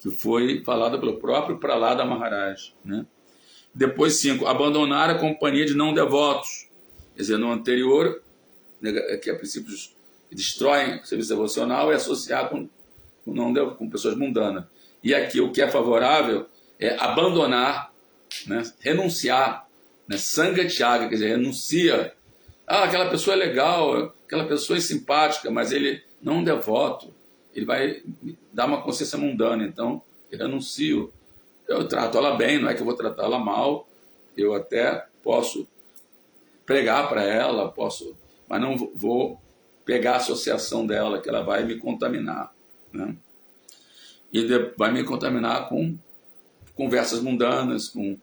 que foi falado pelo próprio Prahlada Maharaj, né? Depois 5, abandonar a companhia de não devotos. Quer dizer, no anterior, que a princípios que destroem o serviço devocional, é associar com pessoas mundanas. E aqui o que é favorável é abandonar, né? Renunciar, né? Sangha Tyaga, quer dizer, renuncia. Aquela pessoa é legal, aquela pessoa é simpática, mas ele não é um devoto, ele vai dar uma consciência mundana, então eu renuncio. Eu trato ela bem, não é que eu vou tratar ela mal, eu até posso pregar para ela, mas não vou pegar a associação dela, que ela vai me contaminar, né? E vai me contaminar com conversas mundanas, com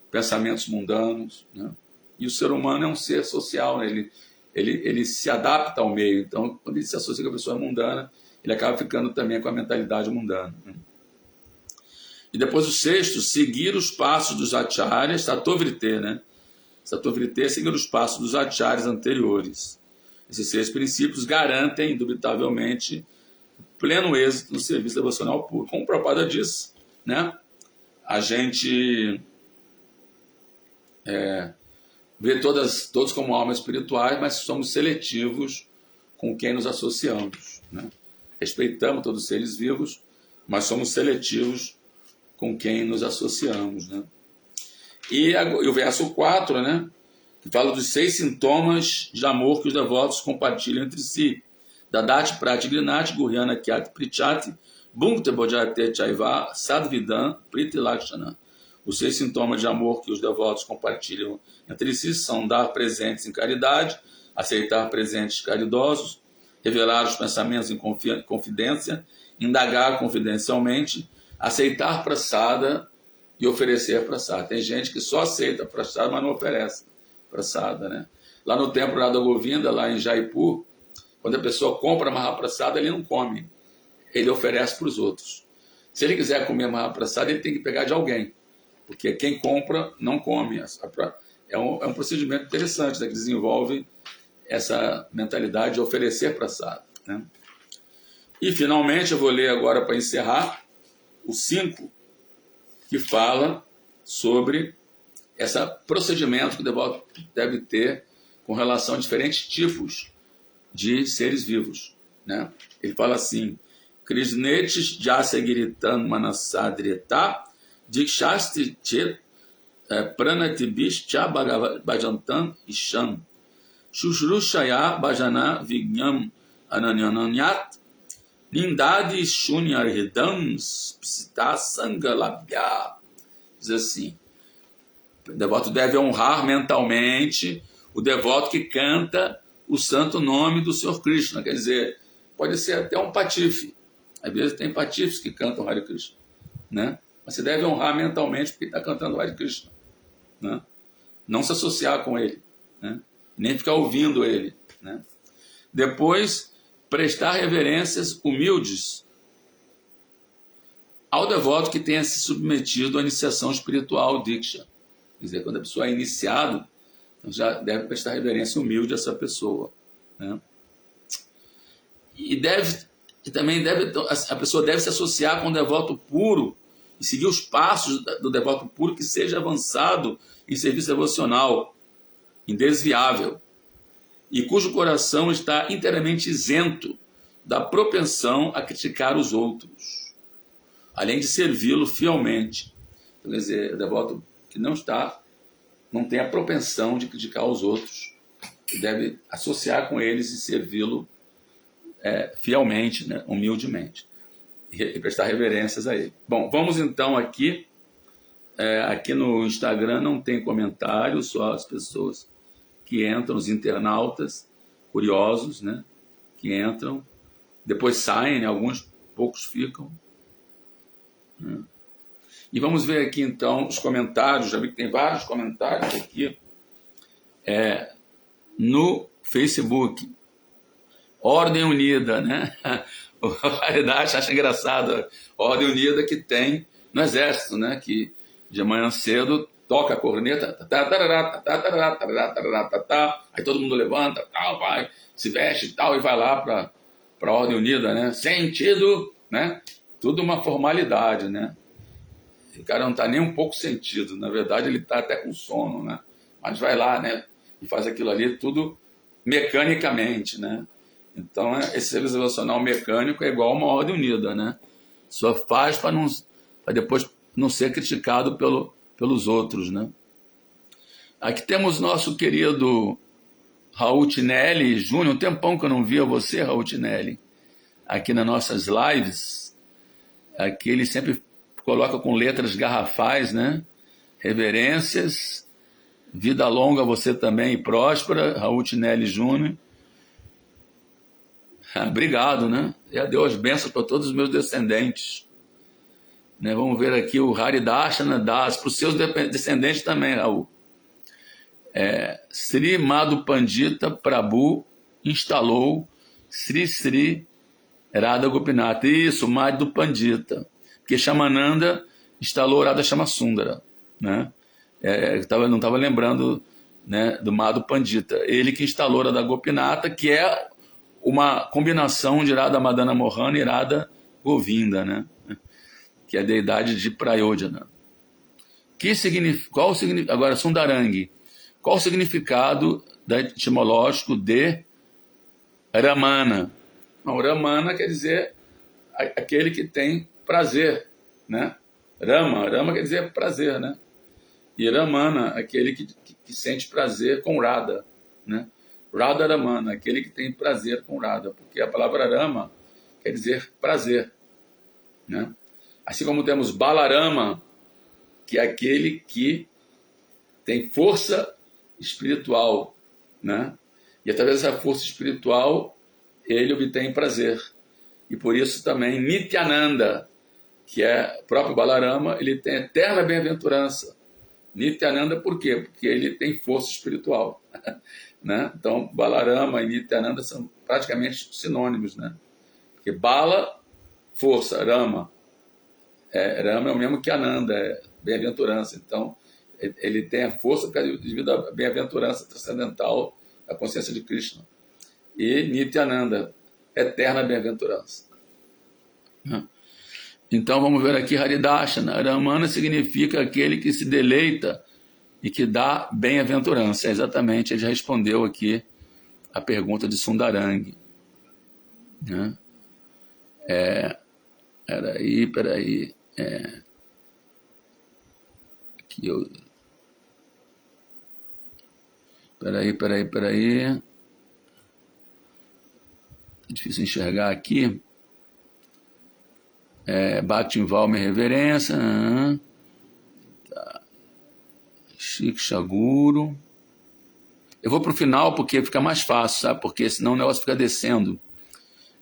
pensamentos mundanos, né? E o ser humano é um ser social, né? Ele se adapta ao meio, então quando ele se associa com a pessoa mundana, ele acaba ficando também com a mentalidade mundana, né? E depois o sexto, seguir os passos dos acharyas, Sattva-vrité, né? Sattva-vrité é seguir os passos dos acharyas anteriores. Esses 6 princípios garantem, indubitavelmente, pleno êxito no serviço devocional puro. Como o Prabhupada disse, né? A gente vê todos como almas espirituais, mas somos seletivos com quem nos associamos, né? Respeitamos todos os seres vivos, mas somos seletivos com quem nos associamos, né? E o verso 4, né? Que fala dos 6 sintomas de amor que os devotos compartilham entre si. Dadati Prati Grinati Guhyana Kyat Prichati Bhunkte Bojate Chaiva Sadvidam Priti Lakshana. Os 6 sintomas de amor que os devotos compartilham entre si são dar presentes em caridade, aceitar presentes caridosos, revelar os pensamentos em confidência, indagar confidencialmente, aceitar prasada e oferecer prasada. Tem gente que só aceita prasada, mas não oferece prasada, né? Lá no templo Radha Govinda, lá em Jaipur, quando a pessoa compra Mahaprasada, ele não come, ele oferece para os outros. Se ele quiser comer Mahaprasada, ele tem que pegar de alguém, porque quem compra não come. É um procedimento interessante, né, que desenvolve essa mentalidade de oferecer prasada, né? E finalmente eu vou ler agora para encerrar o 5, que fala sobre esse procedimento que o devoto deve ter com relação a diferentes tipos de seres vivos, né? Ele fala assim: Krishnetis jasagiritan manasadrita dikshasti chet pranatibish cha bhajantam isham shushrushaya bhajana vignam ananyananyat nindadi shunyarhidam psita sangalabhya. Diz assim: o devoto deve honrar mentalmente o devoto que canta o santo nome do Senhor Krishna. Quer dizer, pode ser até um patife. Às vezes tem patifes que cantam Hare Krishna, né? Mas você deve honrar mentalmente porque está cantando Hare Krishna, né? Não se associar com ele, né? Nem ficar ouvindo ele, né? Depois, prestar reverências humildes ao devoto que tenha se submetido à iniciação espiritual Diksha. Quer dizer, quando a pessoa é iniciada, então já deve prestar reverência humilde a essa pessoa, né? A pessoa deve se associar com o devoto puro e seguir os passos do devoto puro que seja avançado em serviço devocional, indesviável, e cujo coração está inteiramente isento da propensão a criticar os outros, além de servi-lo fielmente. Então, quer dizer, o devoto que não tem a propensão de criticar os outros, que deve associar com eles e servi-lo fielmente, né, humildemente, e prestar reverências a ele. Bom, vamos então aqui. Aqui no Instagram não tem comentário, só as pessoas que entram, os internautas curiosos, né? Que entram, depois saem, né? Alguns poucos ficam. Né? E vamos ver aqui então os comentários. Já vi que tem vários comentários aqui no Facebook. Ordem Unida, né? O Raridade acha engraçado. Ordem Unida que tem no Exército, né? Que de manhã cedo toca a corneta, aí todo mundo levanta, tal, vai, se veste tal, e vai lá para a Ordem Unida, né? Sentido, né? Tudo uma formalidade, né? O cara não está nem um pouco sentido, na verdade ele está até com sono, né? Mas vai lá, né? E faz aquilo ali tudo mecanicamente, né? Então, esse serviço devocional mecânico é igual a uma Ordem Unida, né? Só faz para depois não ser criticado pelos outros, né? Aqui temos nosso querido Raul Tinelli Júnior, um tempão que eu não via você, Raul Tinelli, aqui nas nossas lives. Aqui ele sempre coloca com letras garrafais, né? Reverências, vida longa a você também e próspera, Raul Tinelli Júnior. Obrigado, né? E a Deus bênçãos para todos os meus descendentes. Né? Vamos ver aqui o Haridashana Das, para os seus descendentes também, Raul. Sri Madhu Pandita Prabhu instalou Sri Sri Radha Gopinath. Isso, Madhu Pandita. Porque Shamananda instalou Radha Shamasundara. Né? Não estava lembrando, né, do Madhu Pandita. Ele que instalou Radha Gopinatha, que é uma combinação de Radha Madana Mohan e Radha Govinda, né? Que é a deidade de Prayodhana. Agora, Sundarangi. Qual o significado etimológico de Ramana? Não, Ramana quer dizer aquele que tem prazer, né? Rama quer dizer prazer, né? E Ramana, aquele que sente prazer com Radha, né? Radha Ramana, aquele que tem prazer com Radha, porque a palavra Rama quer dizer prazer, né? Assim como temos Balarama, que é aquele que tem força espiritual, né? E através dessa força espiritual, ele obtém prazer. E por isso também Nityananda, que é o próprio Balarama, ele tem eterna bem-aventurança. Nityananda por quê? Porque ele tem força espiritual. Né? Então, Balarama e Nityananda são praticamente sinônimos, né? Porque Bala, força, Rama. Rama é o mesmo que Ananda, é bem-aventurança. Então, ele tem a força devido à bem-aventurança transcendental da consciência de Krishna. E Nityananda, eterna bem-aventurança. Então, vamos ver aqui Haridashana. Ramana significa aquele que se deleita e que dá bem-aventurança. Exatamente, ele já respondeu aqui a pergunta de Sundarangi. Né? Peraí. Aqui eu... Peraí. É difícil enxergar aqui. Bhaktival, minha reverência. Tá. Shiksha Guru. Eu vou para o final porque fica mais fácil, sabe? Porque senão o negócio fica descendo.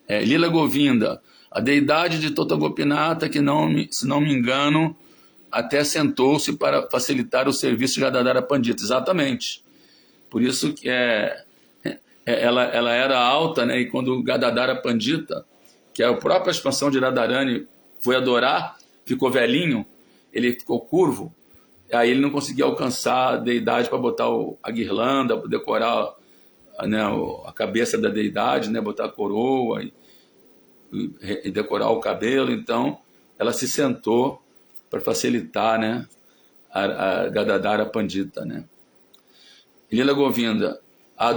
Lila Govinda, a deidade de Tota Gopinatha, que se não me engano, até sentou-se para facilitar o serviço de Gadadhara Pandita. Exatamente. Por isso que ela era alta, né? E quando o Gadadhara Pandita, que é a própria expansão de Radharani, foi adorar, ficou velhinho, ele ficou curvo, aí ele não conseguia alcançar a deidade para botar a guirlanda, para decorar, né, a cabeça da deidade, né, botar a coroa e decorar o cabelo. Então ela se sentou para facilitar, né, a Gadadhara Pandita, né. Lila Govinda, a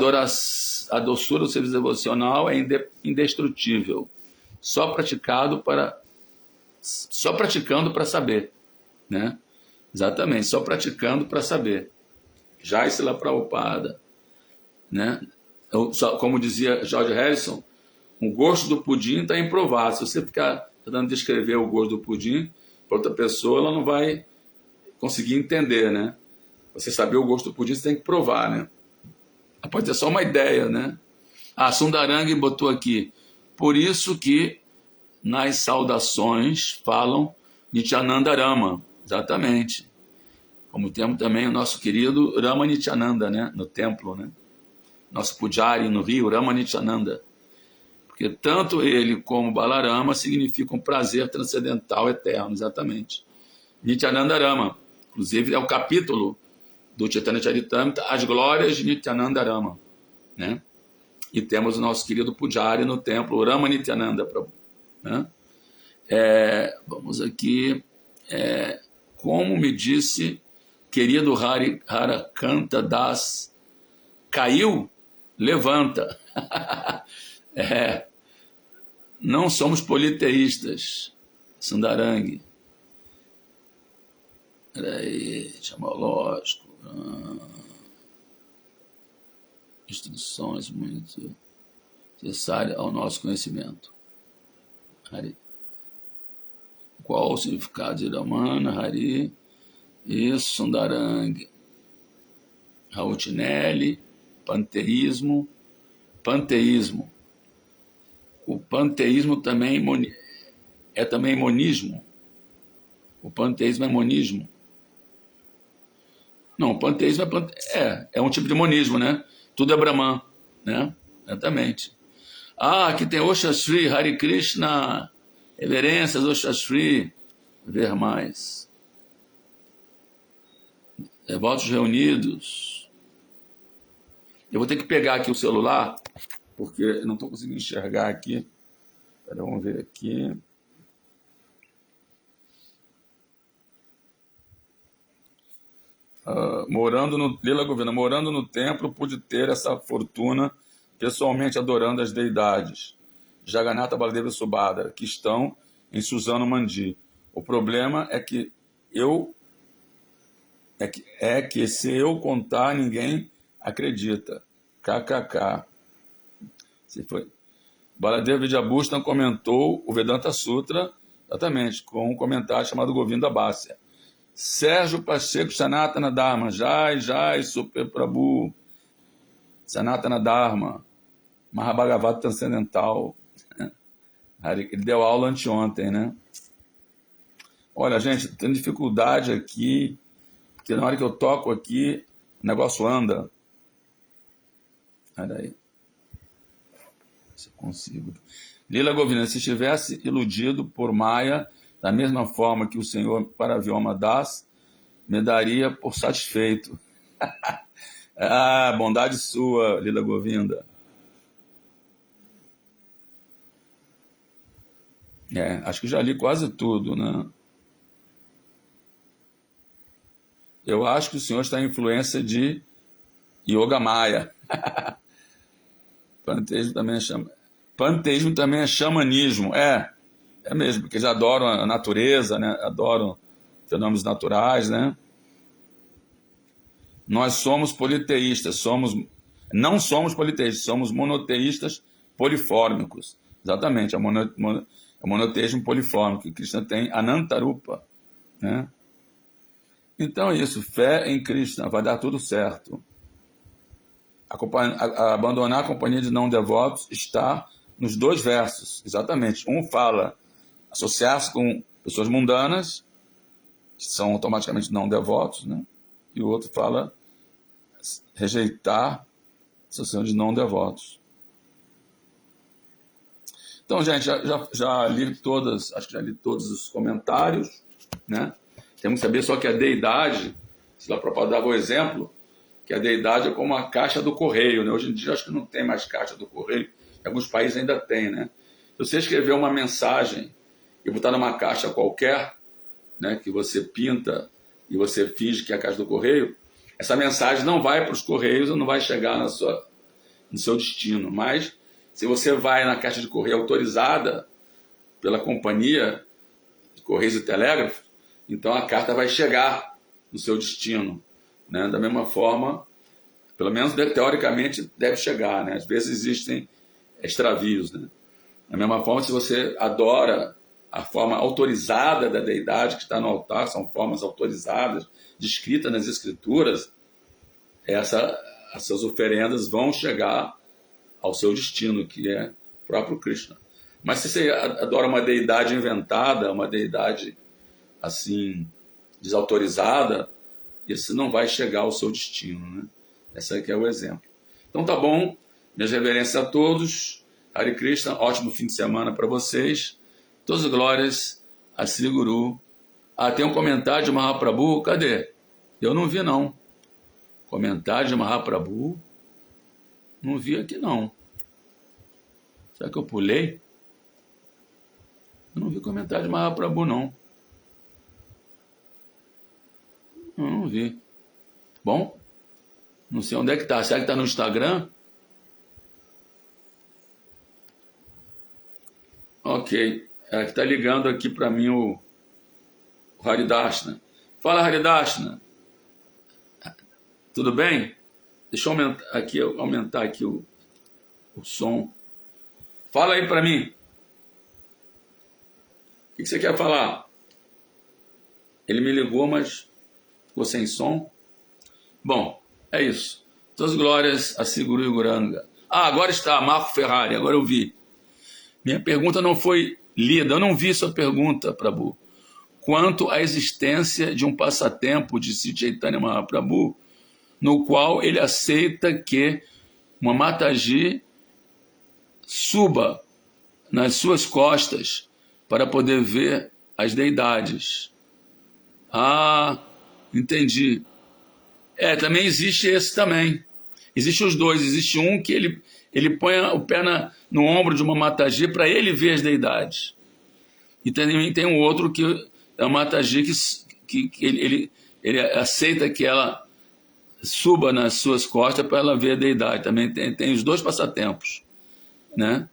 doçura do serviço devocional é indestrutível, só praticando para saber, né? Exatamente, só praticando para saber. Jaisila Prabhupada, né? Como dizia George Harrison, o gosto do pudim está improvado. Se você ficar tentando descrever o gosto do pudim para outra pessoa, ela não vai conseguir entender, né? Você saber o gosto do pudim, você tem que provar, né? Pode ser só uma ideia, né? Sundarangi botou aqui. Por isso que nas saudações falam Nityananda Rama. Exatamente. Como temos também o nosso querido Rama Nityananda, né? No templo, né? Nosso Pujari no Rio, Rama Nityananda. Porque tanto ele como Balarama significam prazer transcendental eterno, exatamente. Nityananda Rama, inclusive é o capítulo do Chaitanya Charitamrita, As Glórias de Nityananda Rama, né? E temos o nosso querido Pujari no templo, Rama Nityananda Prabhu, né? Vamos aqui, como me disse, querido Harakanta Das, caiu? Levanta. Não somos politeístas, Sundarangi. Peraí, etimológico. Instruções muito necessárias ao nosso conhecimento. Hari. Qual o significado de Ramana, Hari? Isso, Sundarangi. Rautinelli, panteísmo. Panteísmo. O panteísmo também é também monismo. O panteísmo é monismo. Não, o panteísmo é um tipo de monismo, né? Tudo é Brahman, né? Exatamente. Aqui tem Oshashri, Hare Krishna, reverências, Oshashri, ver mais. Devotos reunidos. Eu vou ter que pegar aqui o celular, porque eu não estou conseguindo enxergar aqui. Espera, vamos ver aqui. Lila Govina, morando no templo, pude ter essa fortuna pessoalmente adorando as deidades Jagannatha, Baladeva e Subhadra, que estão em Suzano Mandi. O problema é que se eu contar, ninguém acredita. KKK. Se foi. Baladeva Vidyabhushan comentou o Vedanta Sutra, exatamente, com um comentário chamado Govinda Bhasya. Sérgio Pacheco, Sanatana Dharma, Jai, Super Prabhu, Sanatana Dharma, Mahabhagavata Transcendental. Ele deu aula anteontem, né? Olha, gente, tem dificuldade aqui, porque na hora que eu toco aqui, o negócio anda. Olha aí. Se eu consigo. Lila Govina, se estivesse iludido por Maya, da mesma forma que o senhor Paravyoma Das, me daria por satisfeito. Bondade sua, Lila Govinda. Acho que já li quase tudo, né? Eu acho que o senhor está em influência de Yoga Maya. Panteísmo também é xamanismo. É mesmo, porque eles adoram a natureza, né? Adoram fenômenos naturais, né? Nós somos politeístas, não somos politeístas, somos monoteístas polifórmicos. Exatamente, é o monoteísmo polifórmico, que Krishna tem Anantarupa, né? Então é isso, fé em Krishna, vai dar tudo certo. Abandonar a companhia de não devotos está nos dois versos, exatamente. Um fala associar-se com pessoas mundanas, que são automaticamente não devotos, né? E o outro fala rejeitar a associação de não devotos. Então, gente, já li acho que já li todos os comentários, né? Temos que saber só que a deidade, se lá Prabhupada dava o exemplo, que a deidade é como a caixa do correio, né? Hoje em dia acho que não tem mais caixa do correio, em alguns países ainda tem, né? Se você escrever uma mensagem e botar numa caixa qualquer, né, que você pinta e você finge que é a caixa do correio, essa mensagem não vai para os correios, não vai chegar no seu destino. Mas se você vai na caixa de correio autorizada pela companhia de Correios e Telégrafos, então a carta vai chegar no seu destino, né? Da mesma forma, pelo menos teoricamente deve chegar, né? Às vezes existem extravios, né? Da mesma forma, se você adora a forma autorizada da deidade que está no altar, são formas autorizadas, descritas nas escrituras, essas oferendas vão chegar ao seu destino, que é o próprio Krishna. Mas se você adora uma deidade inventada, uma deidade assim desautorizada, isso não vai chegar ao seu destino, né? Esse aqui é o exemplo. Então tá bom, minhas reverências a todos. Hare Krishna, ótimo fim de semana para vocês. Todas as glórias a Sri Guru. Ah, tem um comentário de Mahaprabhu, cadê? Eu não vi não. Comentário de Mahaprabhu, não vi aqui não. Será que eu pulei? Eu não vi comentário de Mahaprabhu não. Eu não vi. Bom, não sei onde é que está. Será que está no Instagram? Ok. É que está ligando aqui para mim o Haridashna. Fala, Haridashna. Tudo bem? Deixa eu aumentar aqui o som. Fala aí para mim. O que você quer falar? Ele me ligou, mas ficou sem som. Bom, é isso. Todas as glórias a Sri Guru e Gauranga. Ah, agora está, Marco Ferrari, agora eu vi. Minha pergunta não foi lida, eu não vi sua pergunta, Prabhu. Quanto à existência de um passatempo de Sri Chaitanya Mahaprabhu, no qual ele aceita que uma Mataji suba nas suas costas para poder ver as deidades. Ah, entendi. Também existe esse também. Existe os dois. Existe um que ele põe o pé no ombro de uma Mataji para ele ver as deidades. E também tem um outro que é uma Mataji que ele aceita que ela suba nas suas costas para ela ver a deidade. Também tem os dois passatempos, né?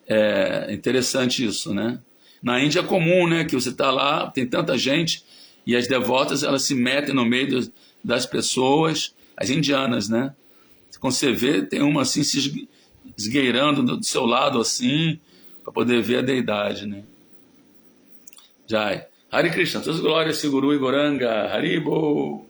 É interessante isso, né? Na Índia é comum, né, que você está lá, tem tanta gente, e as devotas elas se metem no meio das pessoas, as indianas, né? Quando você vê, tem uma assim se esgueirando do seu lado assim, para poder ver a deidade, né? Jai. Hare Krishna, todas as glórias, Sri Guru e Gauranga, Haribo.